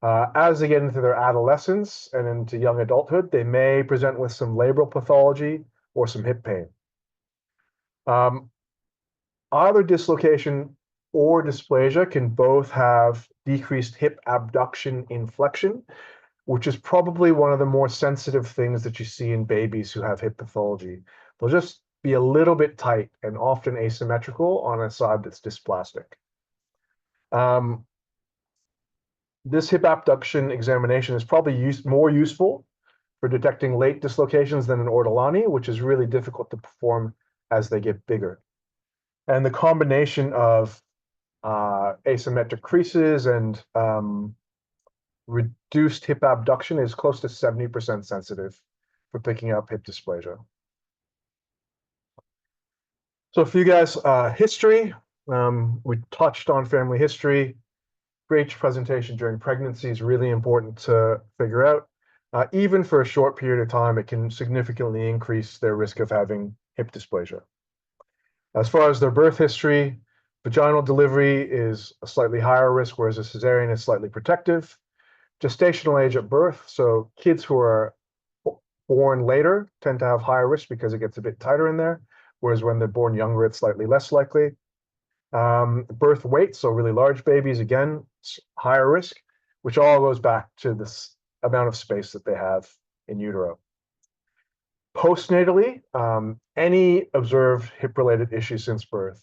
As they get into their adolescence and into young adulthood, they may present with some labral pathology or some hip pain. Either dislocation or dysplasia can both have decreased hip abduction inflection, which is probably one of the more sensitive things that you see in babies who have hip pathology. They'll just be a little bit tight and often asymmetrical on a side that's dysplastic. This hip abduction examination is probably more useful for detecting late dislocations than an ortolani, which is really difficult to perform as they get bigger. And the combination of asymmetric creases and reduced hip abduction is close to 70% sensitive for picking up hip dysplasia. So for you guys, history, we touched on family history. Great presentation during pregnancy is really important to figure out. Even for a short period of time, it can significantly increase their risk of having hip dysplasia. As far as their birth history, vaginal delivery is a slightly higher risk, whereas a cesarean is slightly protective. Gestational age at birth, so kids who are born later tend to have higher risk because it gets a bit tighter in there, whereas when they're born younger, it's slightly less likely. Birth weight, so really large babies, again, higher risk, which all goes back to this amount of space that they have in utero. Postnatally, any observed hip-related issues since birth.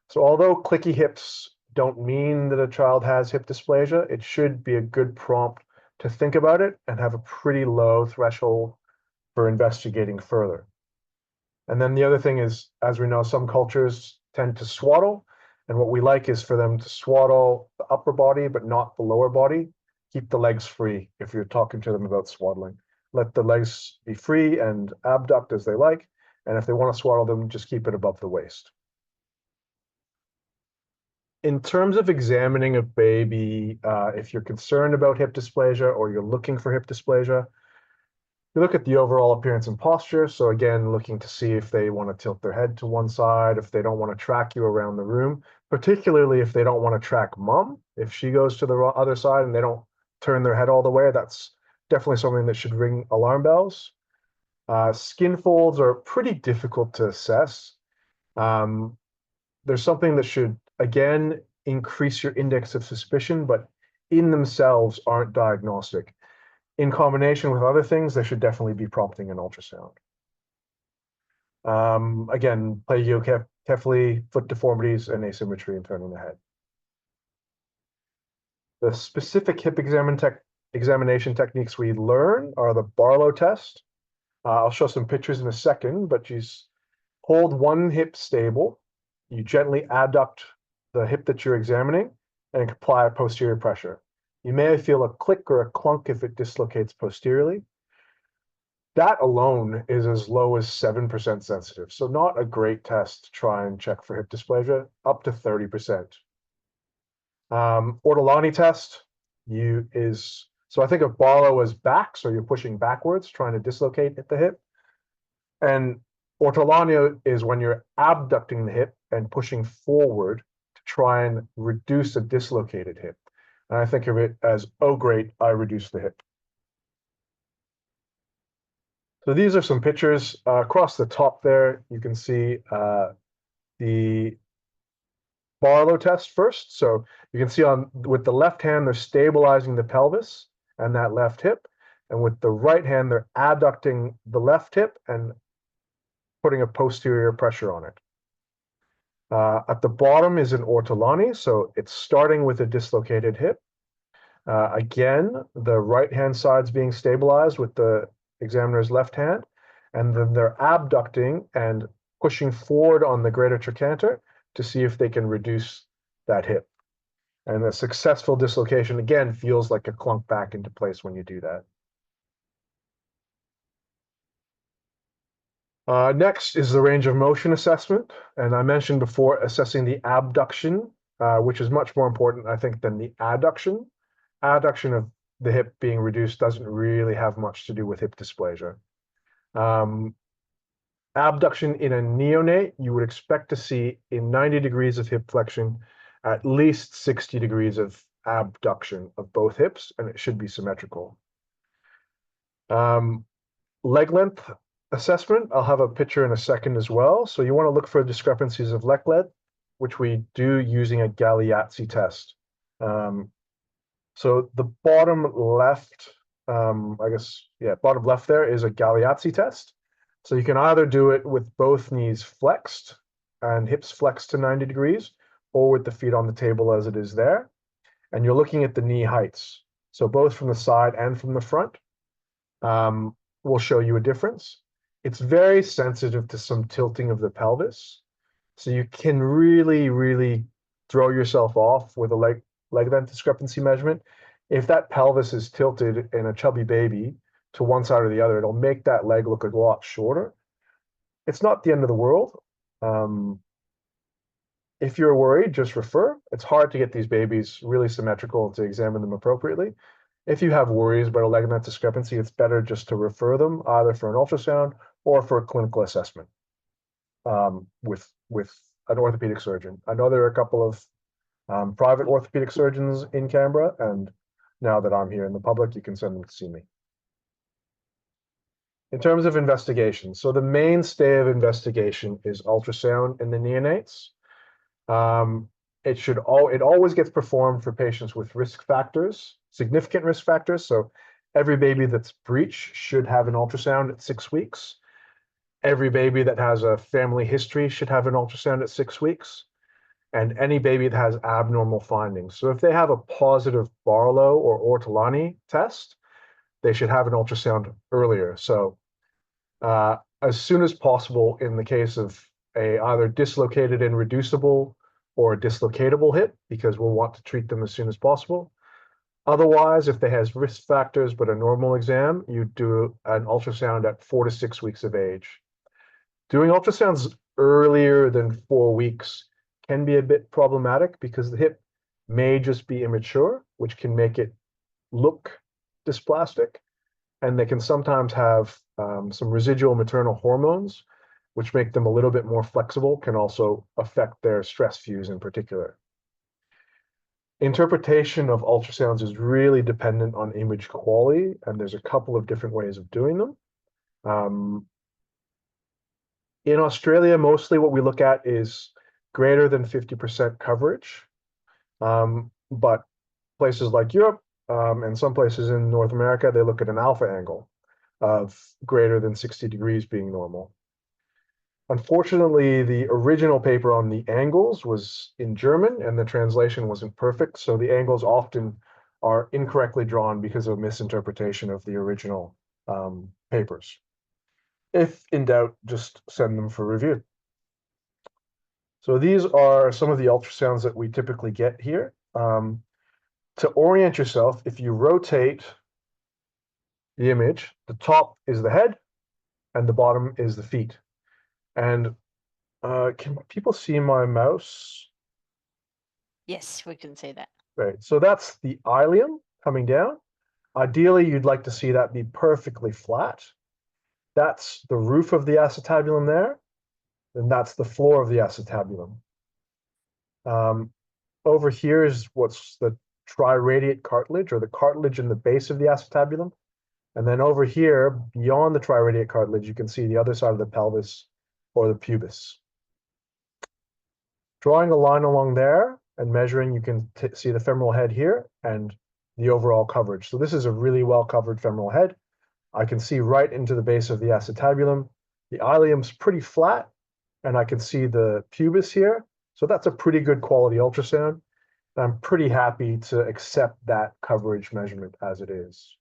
So although clicky hips don't mean that a child has hip dysplasia, it should be a good prompt to think about it and have a pretty low threshold for investigating further. And then the other thing is, as we know, some cultures tend to swaddle, and what we like is for them to swaddle the upper body, but not the lower body. Keep the legs free if you're talking to them about swaddling. Let the legs be free and abduct as they like, and if they want to swaddle them, just keep it above the waist. In terms of examining a baby, if you're concerned about hip dysplasia or you're looking for hip dysplasia, you look at the overall appearance and posture. So again, looking to see if they want to tilt their head to one side, if they don't want to track you around the room, particularly if they don't want to track mom. If she goes to the other side and they don't turn their head all the way, that's definitely something that should ring alarm bells. Skin folds are pretty difficult to assess. There's something that should, again, increase your index of suspicion, but in themselves aren't diagnostic. In combination with other things, they should definitely be prompting an ultrasound. Again, plagiocephaly, foot deformities, and asymmetry in turning the head. The specific hip examination techniques we learn are the Barlow test. I'll show some pictures in a second, but you hold one hip stable, you gently adduct the hip that you're examining, and apply posterior pressure. You may feel a click or a clunk if it dislocates posteriorly. That alone is as low as 7% sensitive, so not a great test to try and check for hip dysplasia, up to 30%. Ortolani test so I think of Barlow as back, so you're pushing backwards, trying to dislocate at the hip. And ortolani is when you're abducting the hip and pushing forward to try and reduce a dislocated hip. And I think of it as, oh great, I reduced the hip. So these are some pictures. Across the top there, you can see the Barlow test first. So you can see with the left hand, they're stabilizing the pelvis and that left hip. And with the right hand, they're adducting the left hip and putting a posterior pressure on it. At the bottom is an ortolani, so it's starting with a dislocated hip. Again, the right hand side's being stabilized with the examiner's left hand, and then they're abducting and pushing forward on the greater trochanter to see if they can reduce that hip. And a successful dislocation, again, feels like a clunk back into place when you do that. Next is the range of motion assessment. And I mentioned before assessing the abduction, which is much more important, I think, than the adduction. Adduction of the hip being reduced doesn't really have much to do with hip dysplasia. Abduction in a neonate, you would expect to see in 90 degrees of hip flexion, at least 60 degrees of abduction of both hips, and it should be symmetrical. Leg length assessment, I'll have a picture in a second as well. So you want to look for discrepancies of leg length, which we do using a Galeazzi test. So the bottom left, bottom left there is a Galeazzi test. So you can either do it with both knees flexed and hips flexed to 90 degrees, or with the feet on the table as it is there. and you're looking at the knee heights. So both from the side and from the front will show you a difference. It's very sensitive to some tilting of the pelvis. So you can really, really throw yourself off with a leg length discrepancy measurement. If that pelvis is tilted in a chubby baby to one side or the other, it'll make that leg look a lot shorter. It's not the end of the world. If you're worried, just refer. It's hard to get these babies really symmetrical to examine them appropriately. If you have worries about a leg length discrepancy, it's better just to refer them either for an ultrasound or for a clinical assessment with an orthopedic surgeon. I know there are a couple of private orthopedic surgeons in Canberra, and now that I'm here in the public, you can send them to see me. In terms of investigation, so the mainstay of investigation is ultrasound in the neonates. It always gets performed for patients with risk factors, significant risk factors. So every baby that's breech should have an ultrasound at 6 weeks. Every baby that has a family history should have an ultrasound at 6 weeks. And any baby that has abnormal findings. So if they have a positive Barlow or Ortolani test, they should have an ultrasound earlier. So as soon as possible in the case of a either dislocated and reducible or a dislocatable hip, because we'll want to treat them as soon as possible. Otherwise, if they has risk factors but a normal exam, you do an ultrasound at 4 to 6 weeks of age. Doing ultrasounds earlier than 4 weeks can be a bit problematic because the hip may just be immature, which can make it look dysplastic. And they can sometimes have some residual maternal hormones, which make them a little bit more flexible, can also affect their stress fuse in particular. Interpretation of ultrasounds is really dependent on image quality, and there's a couple of different ways of doing them. In Australia, mostly what we look at is greater than 50% coverage, but places like Europe and some places in North America, they look at an alpha angle of greater than 60 degrees being normal. Unfortunately, the original paper on the angles was in German and the translation wasn't perfect, so the angles often are incorrectly drawn because of misinterpretation of the original papers. If in doubt, just send them for review. So these are some of the ultrasounds that we typically get here. To orient yourself, if you rotate the image, the top is the head and the bottom is the feet. And can people see my mouse? Yes, we can see that. Right, so that's the ilium coming down. Ideally, you'd like to see that be perfectly flat. That's the roof of the acetabulum there, and that's the floor of the acetabulum. Over here is what's the triradiate cartilage, or the cartilage in the base of the acetabulum. And then over here, beyond the triradiate cartilage, you can see the other side of the pelvis, or the pubis. Drawing a line along there and measuring, you can see the femoral head here and the overall coverage. So this is a really well covered femoral head. I can see right into the base of the acetabulum. The ilium's pretty flat, and I can see the pubis here. So that's a pretty good quality ultrasound. I'm pretty happy to accept that coverage measurement as it is.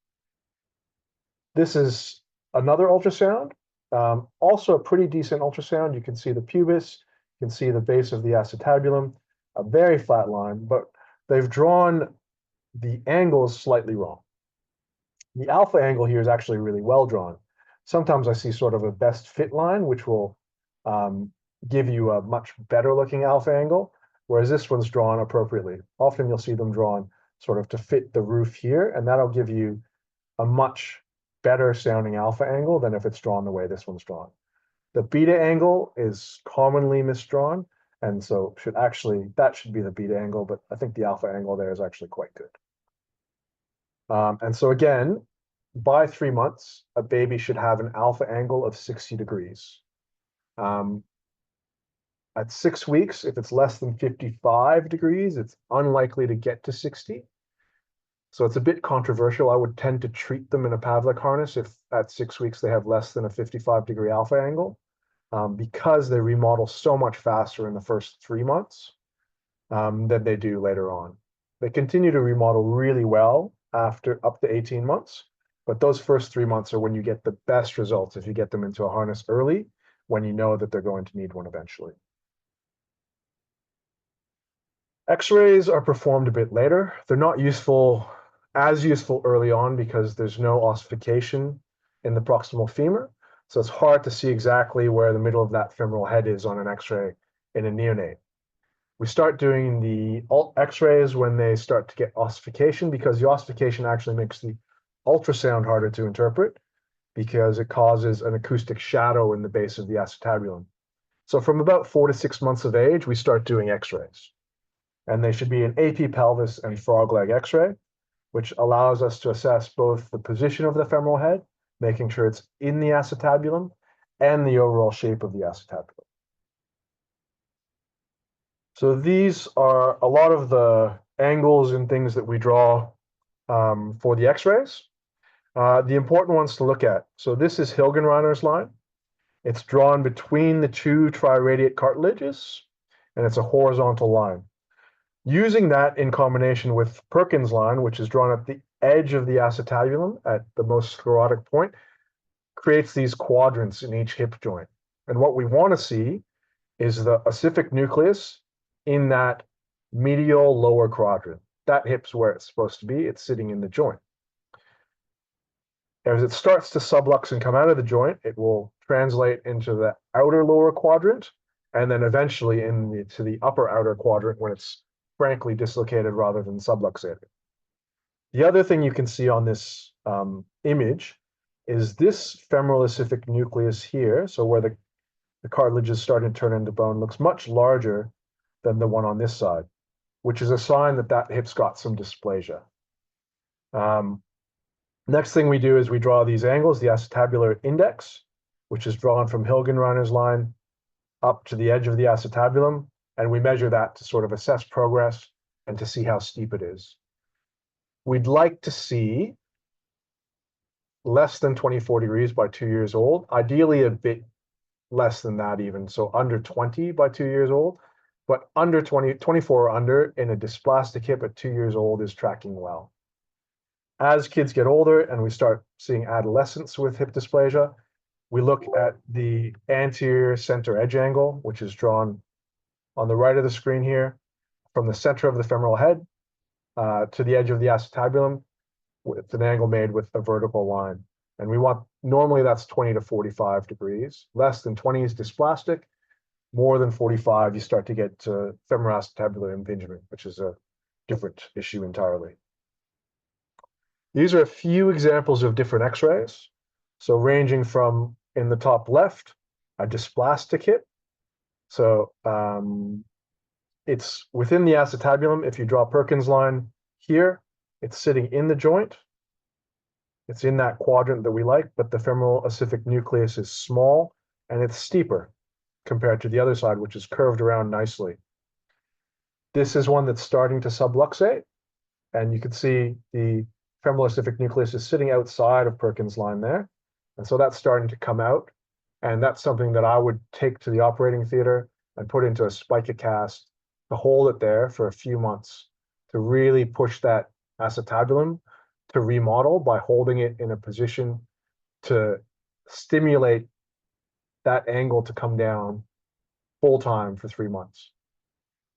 This is another ultrasound. Also a pretty decent ultrasound. You can see the pubis, you can see the base of the acetabulum, a very flat line, but they've drawn the angles slightly wrong. The alpha angle here is actually really well drawn. Sometimes I see sort of a best fit line, which will give you a much better looking alpha angle, whereas this one's drawn appropriately. Often you'll see them drawn sort of to fit the roof here, and that'll give you a much better sounding alpha angle than if it's drawn the way this one's drawn. The beta angle is commonly misdrawn, and so that should be the beta angle, but I think the alpha angle there is actually quite good. And so again, by 3 months, a baby should have an alpha angle of 60 degrees. At 6 weeks, if it's less than 55 degrees, it's unlikely to get to 60. So it's a bit controversial. I would tend to treat them in a Pavlik harness if at 6 weeks they have less than a 55-degree alpha angle, because they remodel so much faster in the first 3 months than they do later on. They continue to remodel really well after up to 18 months, but those first 3 months are when you get the best results if you get them into a harness early, when you know that they're going to need one eventually. X-rays are performed a bit later. They're not as useful early on because there's no ossification in the proximal femur. So it's hard to see exactly where the middle of that femoral head is on an X-ray in a neonate. We start doing the X-rays when they start to get ossification, because the ossification actually makes the ultrasound harder to interpret because it causes an acoustic shadow in the base of the acetabulum. So from about 4 to 6 months of age, we start doing X-rays. And they should be an AP pelvis and frog leg X-ray, which allows us to assess both the position of the femoral head, making sure it's in the acetabulum, and the overall shape of the acetabulum. So these are a lot of the angles and things that we draw for the X-rays. The important ones to look at. So this is Hilgenreiner's line. It's drawn between the two triradiate cartilages, and it's a horizontal line. Using that in combination with Perkins' line, which is drawn at the edge of the acetabulum at the most sclerotic point, creates these quadrants in each hip joint. And what we want to see is the ossific nucleus in that medial lower quadrant. That hip's where it's supposed to be. It's sitting in the joint. As it starts to sublux and come out of the joint, it will translate into the outer lower quadrant, and then eventually into the upper outer quadrant when it's frankly dislocated rather than subluxated. The other thing you can see on this image is this femoral ossific nucleus here, so where the cartilage is starting to turn into bone, looks much larger than the one on this side, which is a sign that that hip's got some dysplasia. Next thing we do is we draw these angles, the acetabular index, which is drawn from Hilgenreiner's line up to the edge of the acetabulum, and we measure that to sort of assess progress and to see how steep it is. We'd like to see less than 24 degrees by 2 years old, ideally a bit less than that even, so under 20 by 2 years old, but under 24 or under in a dysplastic hip at 2 years old is tracking well. As kids get older and we start seeing adolescents with hip dysplasia, we look at the anterior center edge angle, which is drawn on the right of the screen here, from the center of the femoral head to the edge of the acetabulum, with an angle made with a vertical line. And we want, normally that's 20 to 45 degrees. Less than 20 is dysplastic. More than 45, you start to get femoroacetabular impingement, which is a different issue entirely. These are a few examples of different X-rays. So ranging from, in the top left, a dysplastic hip. So it's within the acetabulum. If you draw Perkins' line here, it's sitting in the joint. It's in that quadrant that we like, but the femoral ossific nucleus is small and it's steeper compared to the other side, which is curved around nicely. This is one that's starting to subluxate, and you can see the femoral ossific nucleus is sitting outside of Perkins' line there. And so that's starting to come out. And that's something that I would take to the operating theater and put into a spica cast to hold it there for a few months to really push that acetabulum to remodel by holding it in a position to stimulate that angle to come down full time for 3 months.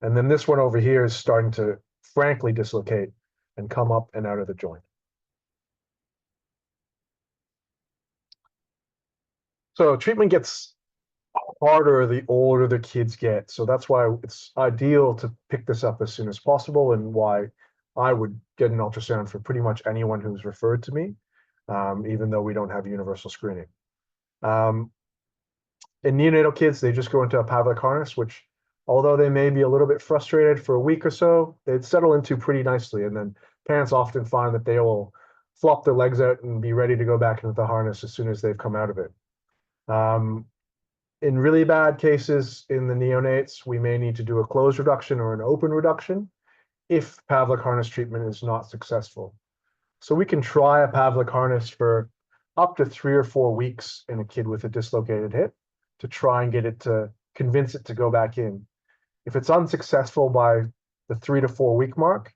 And then this one over here is starting to frankly dislocate and come up and out of the joint. So treatment gets harder the older the kids get. So that's why it's ideal to pick this up as soon as possible, and why I would get an ultrasound for pretty much anyone who's referred to me, even though we don't have universal screening. In neonatal kids, they just go into a Pavlik harness, which, although they may be a little bit frustrated for a week or so, they'd settle into pretty nicely. And then parents often find that they will flop their legs out and be ready to go back into the harness as soon as they've come out of it. In really bad cases in the neonates, we may need to do a closed reduction or an open reduction if Pavlik harness treatment is not successful. So we can try a Pavlik harness for up to 3 or 4 weeks in a kid with a dislocated hip to try and get it to convince it to go back in. If it's unsuccessful by the 3 to 4 week mark,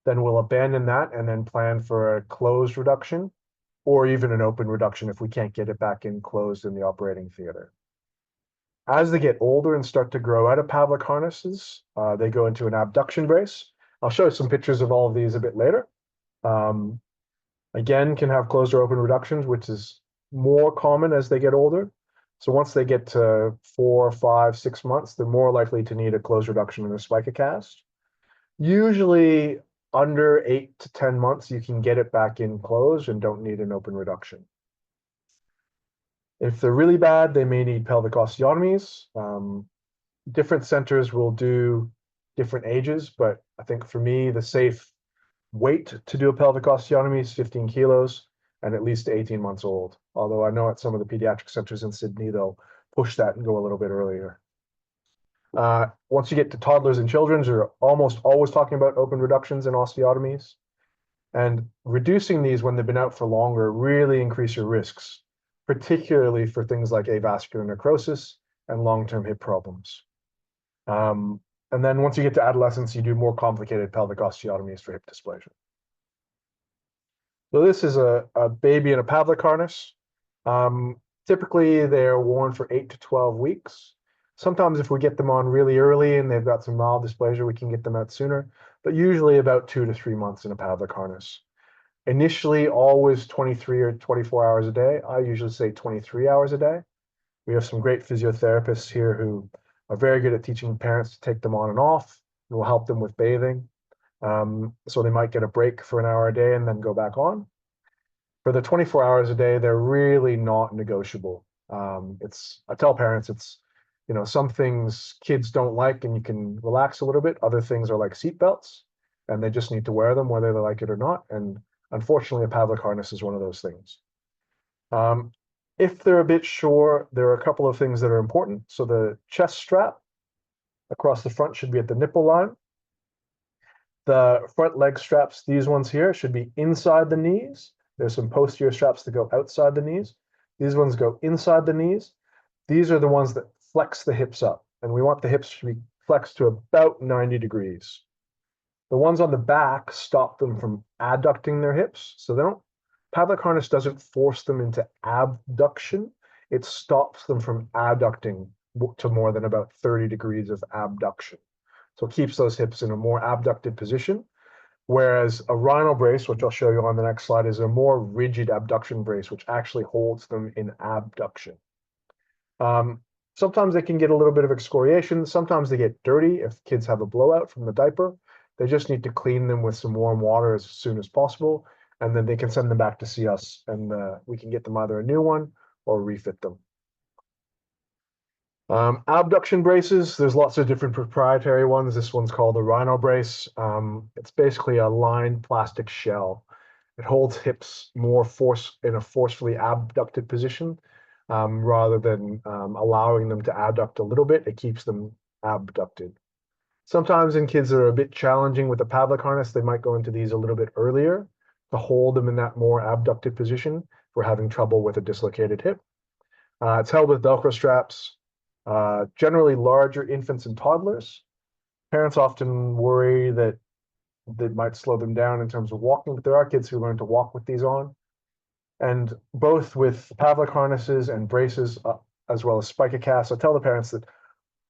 then we'll abandon that and then plan for a closed reduction or even an open reduction if we can't get it back in closed in the operating theater. As they get older and start to grow out of Pavlik harnesses, they go into an abduction brace. I'll show you some pictures of all of these a bit later. Again, can have closed or open reductions, which is more common as they get older. So once they get to 4, 5, 6 months, they're more likely to need a closed reduction in a spicacast. Usually under 8 to 10 months, you can get it back in closed and don't need an open reduction. If they're really bad, they may need pelvic osteotomies. Different centers will do different ages, but I think for me, the safe weight to do a pelvic osteotomy is 15 kilos and at least 18 months old. Although I know at some of the pediatric centers in Sydney, they'll push that and go a little bit earlier. Once you get to toddlers and children, you're almost always talking about open reductions and osteotomies. And reducing these when they've been out for longer really increase your risks, particularly for things like avascular necrosis and long-term hip problems. And then once you get to adolescence, you do more complicated pelvic osteotomies for hip dysplasia. So this is a baby in a Pavlik harness. Typically, they're worn for 8 to 12 weeks. Sometimes if we get them on really early and they've got some mild dysplasia, we can get them out sooner, but usually about 2 to 3 months in a Pavlik harness. Initially, always 23 or 24 hours a day. I usually say 23 hours a day. We have some great physiotherapists here who are very good at teaching parents to take them on and off, and will help them with bathing. So they might get a break for an hour a day and then go back on. For the 24 hours a day, they're really not negotiable. I tell parents it's, some things kids don't like and you can relax a little bit. Other things are like seat belts and they just need to wear them whether they like it or not. And unfortunately, a Pavlik harness is one of those things. If they're a bit sore, there are a couple of things that are important. So the chest strap across the front should be at the nipple line. The front leg straps, these ones here, should be inside the knees. There's some posterior straps that go outside the knees. These ones go inside the knees. These are the ones that flex the hips up, and we want the hips to be flexed to about 90 degrees. The ones on the back stop them from adducting their hips, so they don't. Pavlik harness doesn't force them into abduction. It stops them from adducting to more than about 30 degrees of abduction. So it keeps those hips in a more abducted position. Whereas a rhino brace, which I'll show you on the next slide, is a more rigid abduction brace, which actually holds them in abduction. Sometimes they can get a little bit of excoriation. Sometimes they get dirty if kids have a blowout from the diaper. They just need to clean them with some warm water as soon as possible. And then they can send them back to see us and we can get them either a new one or refit them. Abduction braces, there's lots of different proprietary ones. This one's called the Rhino brace. It's basically a lined plastic shell. It holds hips more in a forcefully abducted position rather than allowing them to adduct a little bit. It keeps them abducted. Sometimes in kids that are a bit challenging with the Pavlik harness, they might go into these a little bit earlier to hold them in that more abducted position if we're having trouble with a dislocated hip. It's held with Velcro straps. Generally larger infants and toddlers. Parents often worry that might slow them down in terms of walking, but there are kids who learn to walk with these on. And both with Pavlik harnesses and braces, as well as spicacasts, I tell the parents that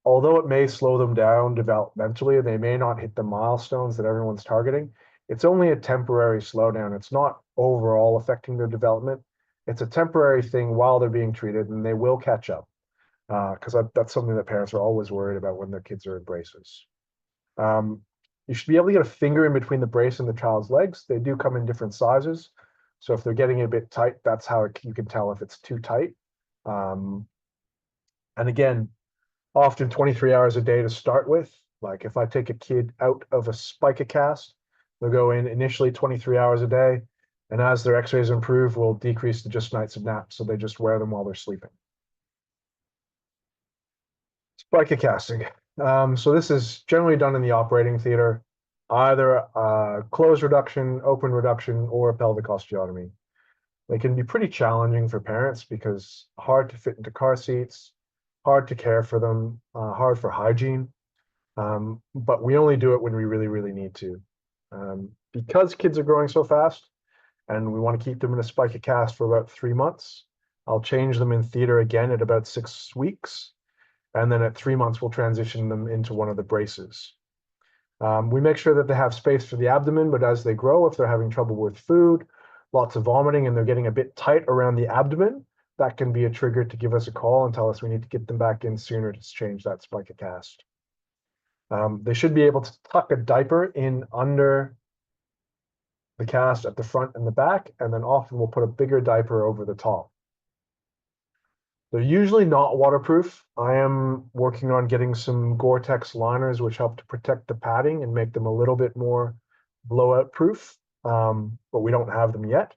although it may slow them down developmentally, they may not hit the milestones that everyone's targeting. It's only a temporary slowdown. It's not overall affecting their development. It's a temporary thing while they're being treated, and they will catch up. Because that's something that parents are always worried about when their kids are in braces. You should be able to get a finger in between the brace and the child's legs. They do come in different sizes. So if they're getting a bit tight, that's how you can tell if it's too tight. And again, often 23 hours a day to start with. Like if I take a kid out of a spicacast, they'll go in initially 23 hours a day. And as their x-rays improve, we'll decrease to just nights of naps. So they just wear them while they're sleeping. Spicacasting. So this is generally done in the operating theater, either a closed reduction, open reduction, or a pelvic osteotomy. They can be pretty challenging for parents because hard to fit into car seats, hard to care for them, hard for hygiene. But we only do it when we really, really need to. because kids are growing so fast and we want to keep them in a spica cast for about 3 months, I'll change them in theater again at about 6 weeks. And then at 3 months, we'll transition them into one of the braces. We make sure that they have space for the abdomen, but as they grow, if they're having trouble with food, lots of vomiting, and they're getting a bit tight around the abdomen, that can be a trigger to give us a call and tell us we need to get them back in sooner to change that spica cast. They should be able to tuck a diaper in under the cast at the front and the back, and then often we'll put a bigger diaper over the top. They're usually not waterproof. I am working on getting some Gore-Tex liners which help to protect the padding and make them a little bit more blowout proof, but we don't have them yet.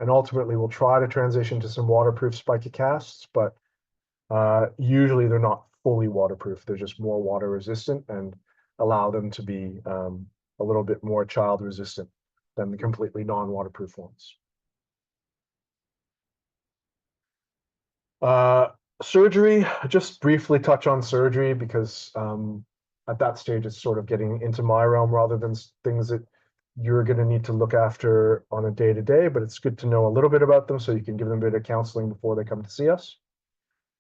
And ultimately we'll try to transition to some waterproof spica casts, but usually they're not fully waterproof. They're just more water resistant and allow them to be a little bit more child resistant than the completely non-waterproof ones. Surgery, just briefly touch on surgery because at that stage it's sort of getting into my realm rather than things that you're going to need to look after on a day-to-day, but it's good to know a little bit about them so you can give them a bit of counseling before they come to see us.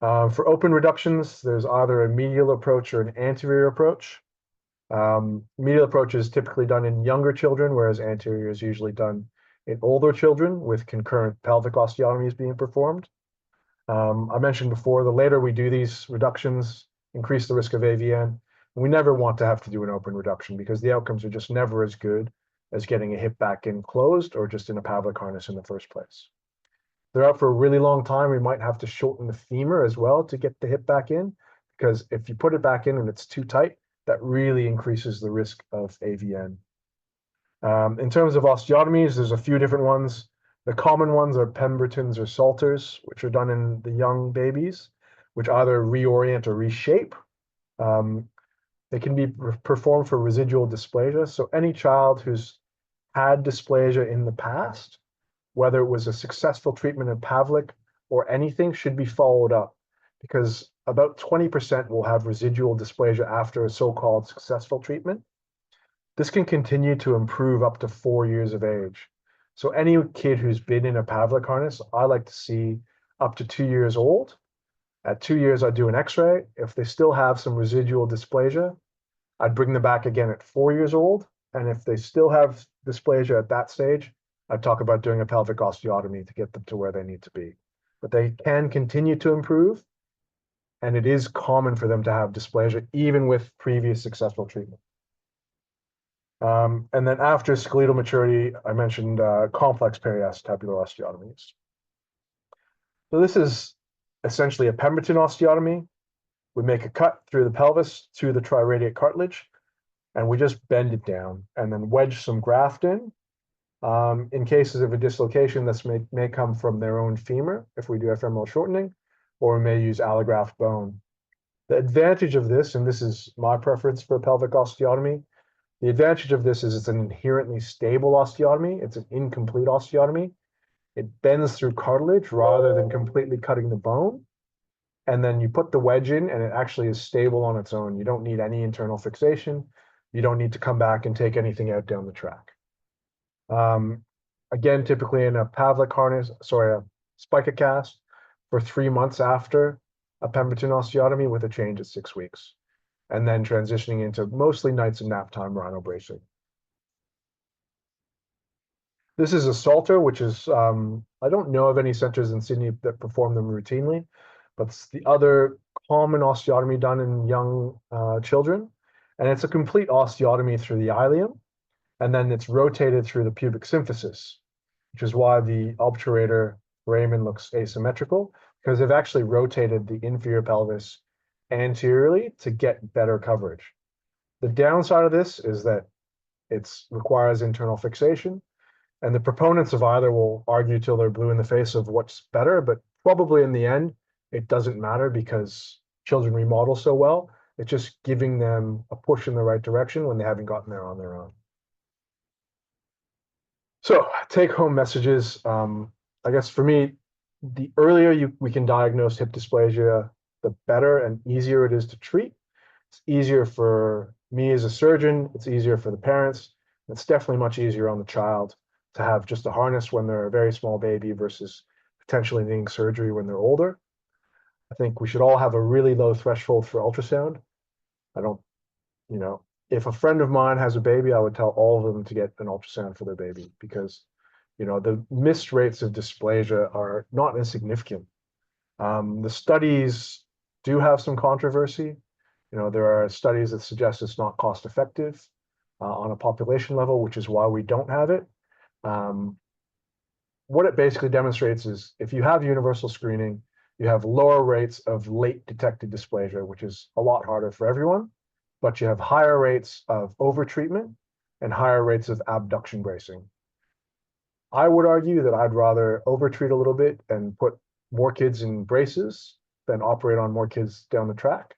For open reductions, there's either a medial approach or an anterior approach. Medial approach is typically done in younger children, whereas anterior is usually done in older children with concurrent pelvic osteotomies being performed. I mentioned before, the later we do these reductions, increase the risk of AVN. We never want to have to do an open reduction because the outcomes are just never as good as getting a hip back in closed or just in a Pavlik harness in the first place. If they're out for a really long time, we might have to shorten the femur as well to get the hip back in, because if you put it back in and it's too tight, that really increases the risk of AVN. In terms of osteotomies, there's a few different ones. The common ones are Pembertons or Salters, which are done in the young babies, which either reorient or reshape. They can be performed for residual dysplasia. So any child who's had dysplasia in the past, whether it was a successful treatment of Pavlik or anything, should be followed up, because about 20% will have residual dysplasia after a so-called successful treatment. This can continue to improve up to 4 years of age. So any kid who's been in a Pavlik harness, I like to see up to 2 years old. At 2 years, I do an X-ray. If they still have some residual dysplasia, I'd bring them back again at 4 years old. And if they still have dysplasia at that stage, I'd talk about doing a pelvic osteotomy to get them to where they need to be. But they can continue to improve, and it is common for them to have dysplasia even with previous successful treatment. And then after skeletal maturity, I mentioned complex periacetabular osteotomies. So this is essentially a Pemberton osteotomy. We make a cut through the pelvis to the triradiate cartilage, and we just bend it down and then wedge some graft in. In cases of a dislocation, this may come from their own femur if we do femoral shortening, or we may use allograft bone. The advantage of this, and this is my preference for a pelvic osteotomy, the advantage of this is it's an inherently stable osteotomy. It's an incomplete osteotomy. It bends through cartilage rather than completely cutting the bone. And then you put the wedge in and it actually is stable on its own. You don't need any internal fixation. You don't need to come back and take anything out down the track. Again, typically in a Pavlik harness, a spica cast for 3 months after a Pemberton osteotomy with a change at 6 weeks. And then transitioning into mostly nights and nap time rhino bracing. This is a Salter, which is, I don't know of any centers in Sydney that perform them routinely, but it's the other common osteotomy done in young children. And it's a complete osteotomy through the ileum, and then it's rotated through the pubic symphysis, which is why the obturator foramen looks asymmetrical, because they've actually rotated the inferior pelvis anteriorly to get better coverage. The downside of this is that it requires internal fixation, and the proponents of either will argue till they're blue in the face of what's better, but probably in the end, it doesn't matter because children remodel so well. It's just giving them a push in the right direction when they haven't gotten there on their own. So take-home messages. I guess for me, the earlier we can diagnose hip dysplasia, the better and easier it is to treat. It's easier for me as a surgeon. It's easier for the parents. It's definitely much easier on the child to have just a harness when they're a very small baby versus potentially needing surgery when they're older. I think we should all have a really low threshold for ultrasound. I don't, you know, if a friend of mine has a baby, I would tell all of them to get an ultrasound for their baby because, you know, the missed rates of dysplasia are not insignificant. The studies do have some controversy. You know, there are studies that suggest it's not cost effective on a population level, which is why we don't have it. What it basically demonstrates is if you have universal screening, you have lower rates of late detected dysplasia, which is a lot harder for everyone, but you have higher rates of overtreatment and higher rates of abduction bracing. I would argue that I'd rather overtreat a little bit and put more kids in braces than operate on more kids down the track.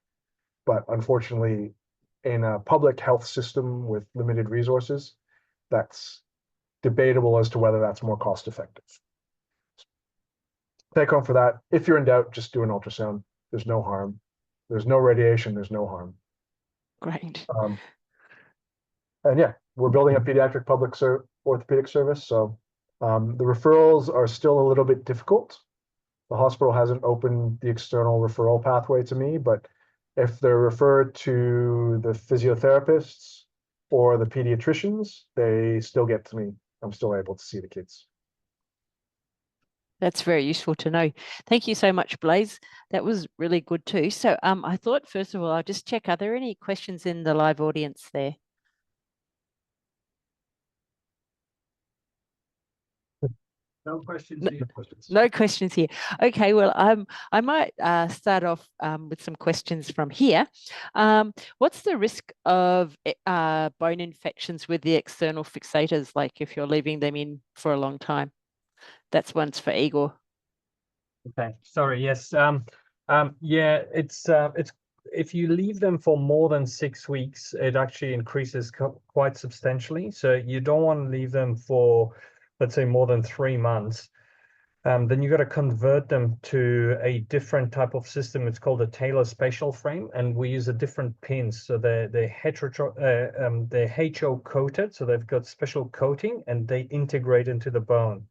But unfortunately, in a public health system with limited resources, that's debatable as to whether that's more cost effective. Take home for that. If you're in doubt, just do an ultrasound. There's no harm. There's no radiation. There's no harm. Great. And yeah, we're building a pediatric public orthopedic service. So the referrals are still a little bit difficult. The hospital hasn't opened the external referral pathway to me, but if they're referred to the physiotherapists or the pediatricians, they still get to me. I'm still able to see the kids. That's very useful to know. Thank you so much, Blaise. That was really good too. So I thought, first of all, I'll just check, are there any questions in the live audience there? No questions No, here. no questions here. Okay, well, I might start off with some questions from here. What's the risk of bone infections with the external fixators, like if you're leaving them in for a long time? That's one's for Igor. Okay, sorry. Yes. Yeah, it's if you leave them for more than 6 weeks, it actually increases quite substantially. So you don't want to leave them for, let's say, more than 3 months. Then you got to convert them to a different type of system. It's called a Taylor spatial frame, and we use a different pins. So they're HO coated, so they've got special coating, and they integrate into the bone.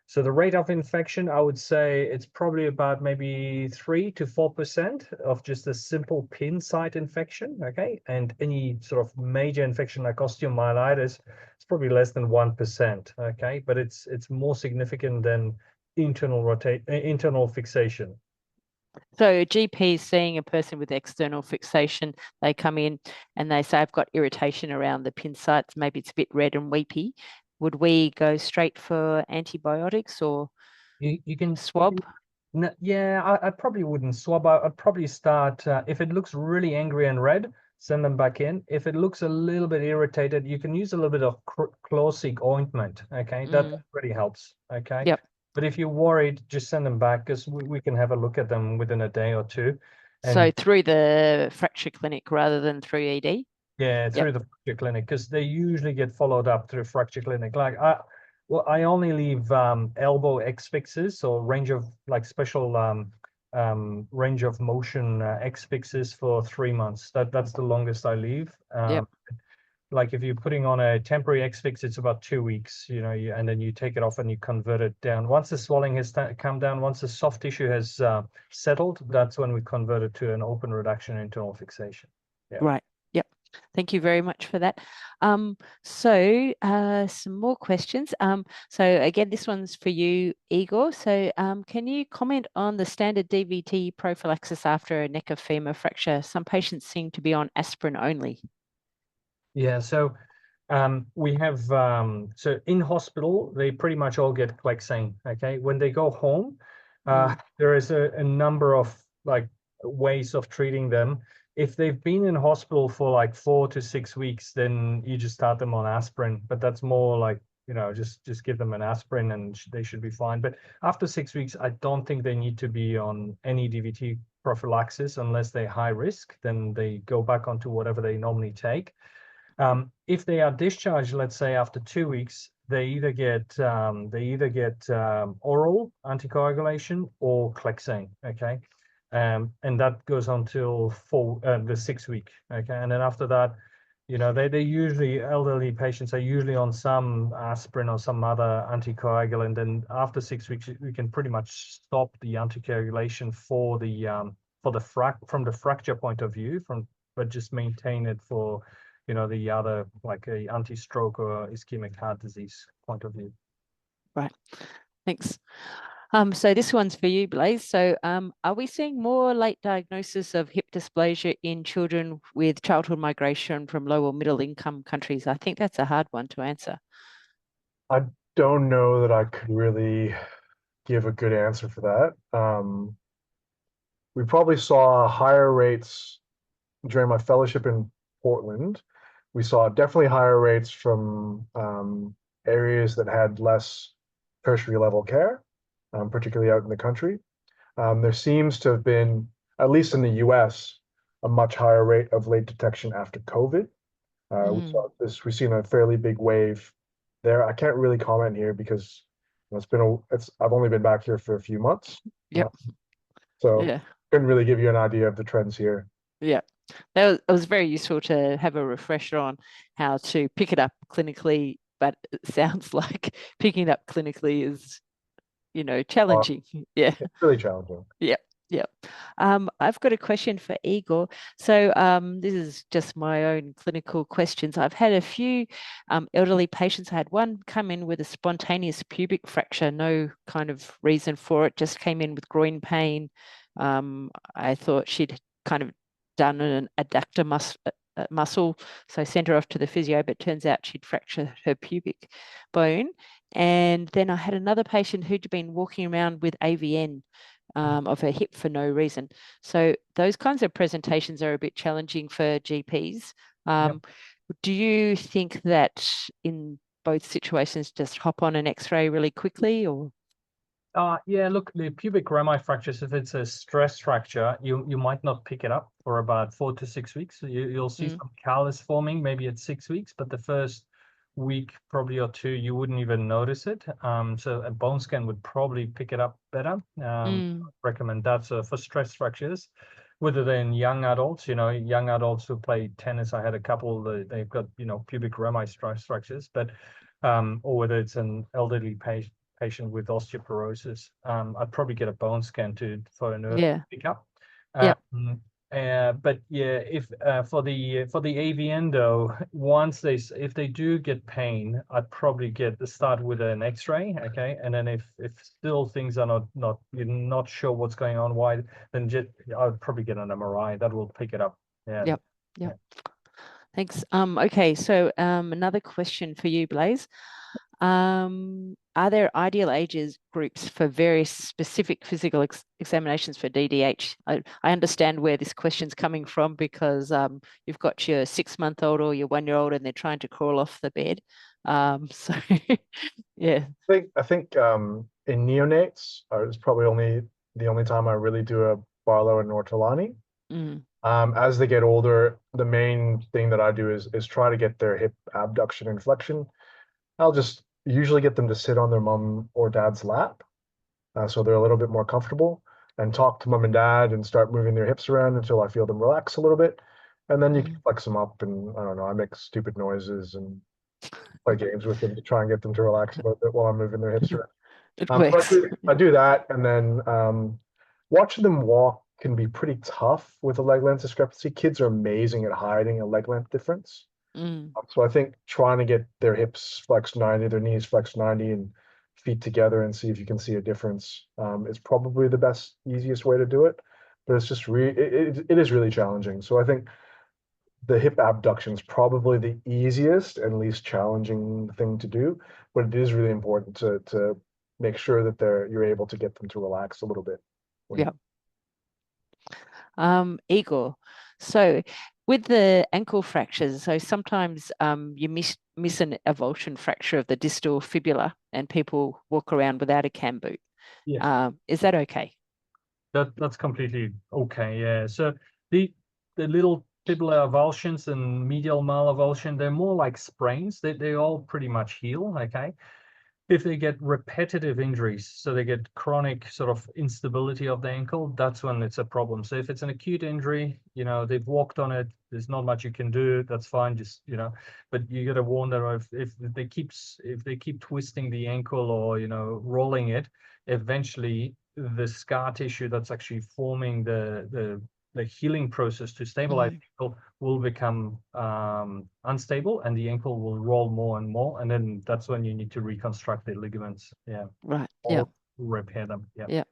So the rate of infection, I would say it's probably about maybe 3 to 4% of just a simple pin site infection, okay? And any sort of major infection like osteomyelitis, it's probably less than 1%, okay? But it's more significant than internal fixation. So a GP is seeing a person with external fixation, they come in and they say, I've got irritation around the pin sites, maybe it's a bit red and weepy. Would we go straight for antibiotics or you can swab? No, yeah, I probably wouldn't swab. I'd probably start, if it looks really angry and red, send them back in. If it looks a little bit irritated, you can use a little bit of Chlorseek ointment, okay? That really helps, okay? Yep. But if you're worried, just send them back because we can have a look at them within a day or two. And so through the fracture clinic rather than through ED? yeah, through the fracture clinic, because they usually get followed up through fracture clinic. Like I only leave elbow X fixes or range of like special range of motion X fixes for 3 months. That's the longest I leave. Yep. Like if you're putting on a temporary X fix, it's about 2 weeks, you know, and then you take it off and you convert it down. Once the swelling has come down, once the soft tissue has settled, that's when we convert it to an open reduction internal fixation. Yeah. Right. Yep. Thank you very much for that. So some more questions. So again, this one's for you, Igor. So can you comment on the standard DVT prophylaxis after a neck of femur fracture? Some patients seem to be on aspirin only. Yeah, so we have, so in hospital, they pretty much all get Clexane, okay? When they go home, there is a number of like ways of treating them. If they've been in hospital for like 4 to 6 weeks, then you just start them on aspirin, but that's more like, you know, just give them an aspirin and they should be fine. But after 6 weeks, I don't think they need to be on any DVT prophylaxis unless they're high risk, then they go back onto whatever they normally take. If they are discharged, let's say after 2 weeks, they either get oral anticoagulation or Clexane, okay? And that goes on till the 6 week, okay? And then after that, They usually, elderly patients are usually on some aspirin or some other anticoagulant, and after 6 weeks, we can pretty much stop the anticoagulation for the from the fracture point of view, but just maintain it for, the other, like a anti-stroke or ischemic heart disease point of view. Right. Thanks. So this one's for you, Blaise. So are we seeing more late diagnosis of hip dysplasia in children with childhood migration from low or middle income countries? I think that's a hard one to answer. I don't know that I could really give a good answer for that. We probably saw higher rates during my fellowship in Portland. We saw definitely higher rates from areas that had less tertiary level care, particularly out in the country. There seems to have been, at least in the US, a much higher rate of late detection after COVID. We've seen a fairly big wave there. I can't really comment here because I've only been back here for a few months. Yep. So Yeah. couldn't really give you an idea of the trends here. Yeah. It was very useful to have a refresher on how to pick it up clinically, but it sounds like picking it up clinically is, challenging. Yeah. It's really challenging. Yeah. Yeah. I've got a question for Igor. So this is just my own clinical questions. I've had a few elderly patients. I had one come in with a spontaneous pubic fracture, no kind of reason for it, just came in with groin pain. I thought she'd kind of done an adductor muscle, so I sent her off to the physio, but turns out she'd fractured her pubic bone. And then I had another patient who'd been walking around with AVN of her hip for no reason. So those kinds of presentations are a bit challenging for GPs. Do you think that in both situations, just hop on an X-ray really quickly, or? Yeah, look, the pubic rami fractures, if it's a stress fracture, you might not pick it up for about 4 to 6 weeks. So you'll see some callus forming maybe at 6 weeks, but the first week probably or two, you wouldn't even notice it. So a bone scan would probably pick it up better. Recommend that. So for stress fractures, whether they're in young adults, young adults who play tennis, I had a couple, they've got, pubic rami stress fractures, but or whether it's an elderly patient with osteoporosis, I'd probably get a bone scan for a nerve pickup. But yeah, if for the AVN though, if they do get pain, I'd probably start with an X-ray, okay, and then if still things are you're not sure what's going on, why, then I'd probably get an MRI that will pick it up. Yeah. Yep. Thanks. Okay, so another question for you, Blaise. Are there ideal ages groups for various specific physical examinations for DDH? I understand where this question's coming from because you've got your 6-month-old or your 1-year-old and they're trying to crawl off the bed. So yeah. I think in neonates, it's probably the only time I really do a Barlow and Ortolani. As they get older, the main thing that I do is try to get their hip abduction and flexion. I'll just usually get them to sit on their mom or dad's lap, so they're a little bit more comfortable, and talk to mom and dad and start moving their hips around until I feel them relax a little bit. And then you can flex them up, and I don't know, I make stupid noises and play games with them to try and get them to relax a little bit while I'm moving their hips around. I do that, and then watching them walk can be pretty tough with a leg length discrepancy. Kids are amazing at hiding a leg length difference. So I think trying to get their hips flexed 90, their knees flexed 90, and feet together and see if you can see a difference is probably the best, easiest way to do it. But it's just it is really challenging. So I think the hip abduction is probably the easiest and least challenging thing to do, but it is really important to make sure that you're able to get them to relax a little bit. Igor, so with the ankle fractures, so sometimes you miss an avulsion fracture of the distal fibula and people walk around without a cam boot. Is that okay? That's completely okay, yeah. So the little fibular avulsions and medial malavulsion, they're more like sprains. They all pretty much heal, okay? if they get repetitive injuries, so they get chronic sort of instability of the ankle, that's when it's a problem. So if it's an acute injury, you know, they've walked on it, there's not much you can do, that's fine, just, you know, but you got to warn them if they keep twisting the ankle or, you know, rolling it, eventually the scar tissue that's actually forming the healing process to stabilize the ankle will become unstable, and the ankle will roll more and more, and then that's when you need to reconstruct the ligaments. Yeah. Right. Or Yeah. repair them. Yeah. Yeah.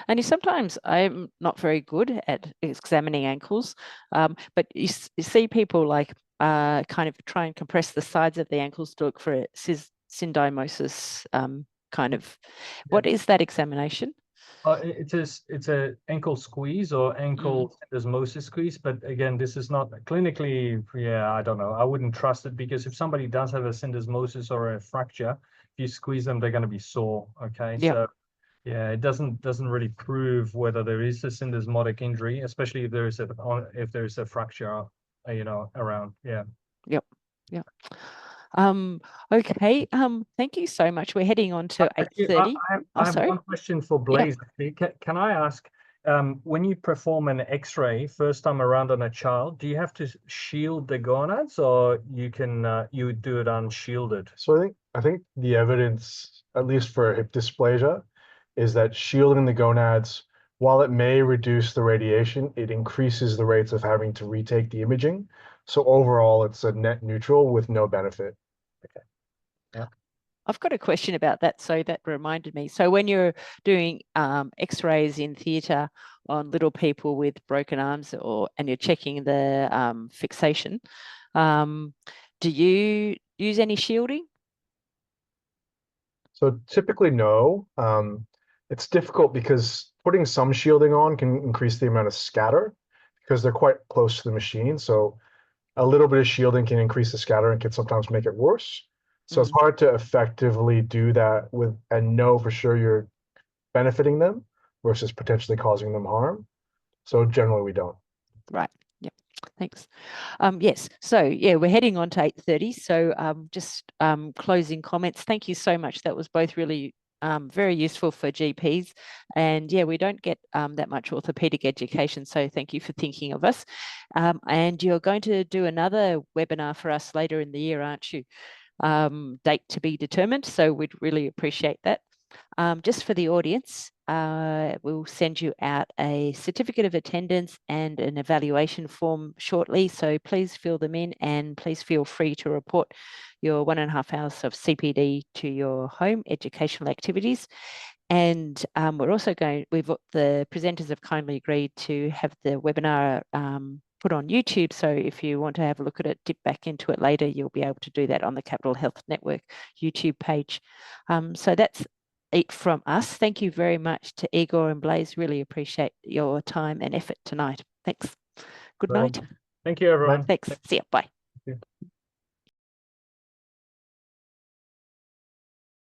And sometimes I'm not very good at examining ankles, but you see people like kind of try and compress the sides of the ankles to look for a syndhymosis kind of. What is that examination? It's a ankle squeeze or ankle syndesmosis squeeze, but again, this is not clinically. Yeah, I don't know. I wouldn't trust it, because if somebody does have a syndesmosis or a fracture, if you squeeze them, they're going to be sore. Okay, Yeah. so yeah, it doesn't really prove whether there is a syndesmotic injury, especially if there is a fracture, you know, around. Yeah. Yep. Yep. Okay. Thank you so much. We're heading on to 8:30. I have one question for Blaise. Can I ask, when you perform an X-ray first time around on a child, do you have to shield the gonads, or you can you do it unshielded? So I think the evidence, at least for hip dysplasia, is that shielding the gonads, while it may reduce the radiation, it increases the rates of having to retake the imaging. So overall, it's a net neutral with no benefit. Okay. Yeah. I've got a question about that. So that reminded me. So when you're doing X-rays in theatre on little people with broken arms, and you're checking the fixation, do you use any shielding? So typically, no. It's difficult because putting some shielding on can increase the amount of scatter because they're quite close to the machine. So a little bit of shielding can increase the scatter and can sometimes make it worse. So it's hard to effectively do that and know for sure you're benefiting them versus potentially causing them harm. So generally we don't. Right. Yep. Thanks. Yes. So yeah, we're heading on to 8:30. So just closing comments. Thank you so much. That was both really very useful for GPs, and yeah, we don't get that much orthopaedic education, so thank you for thinking of us. And you're going to do another webinar for us later in the year, aren't you? Date to be determined, so we'd really appreciate that. Just for the audience, we'll send you out a certificate of attendance and an evaluation form shortly, so please fill them in, and please feel free to report your 1.5 hours of CPD to your home educational activities. And the presenters have kindly agreed to have the webinar put on YouTube. So if you want to have a look at it, dip back into it later, you'll be able to do that on the Capital Health Network YouTube page. So that's it from us. Thank you very much to Igor and Blaise. Really appreciate your time and effort tonight. Thanks. Good night. Thank you, everyone. Thanks. See you. Bye. Thank you.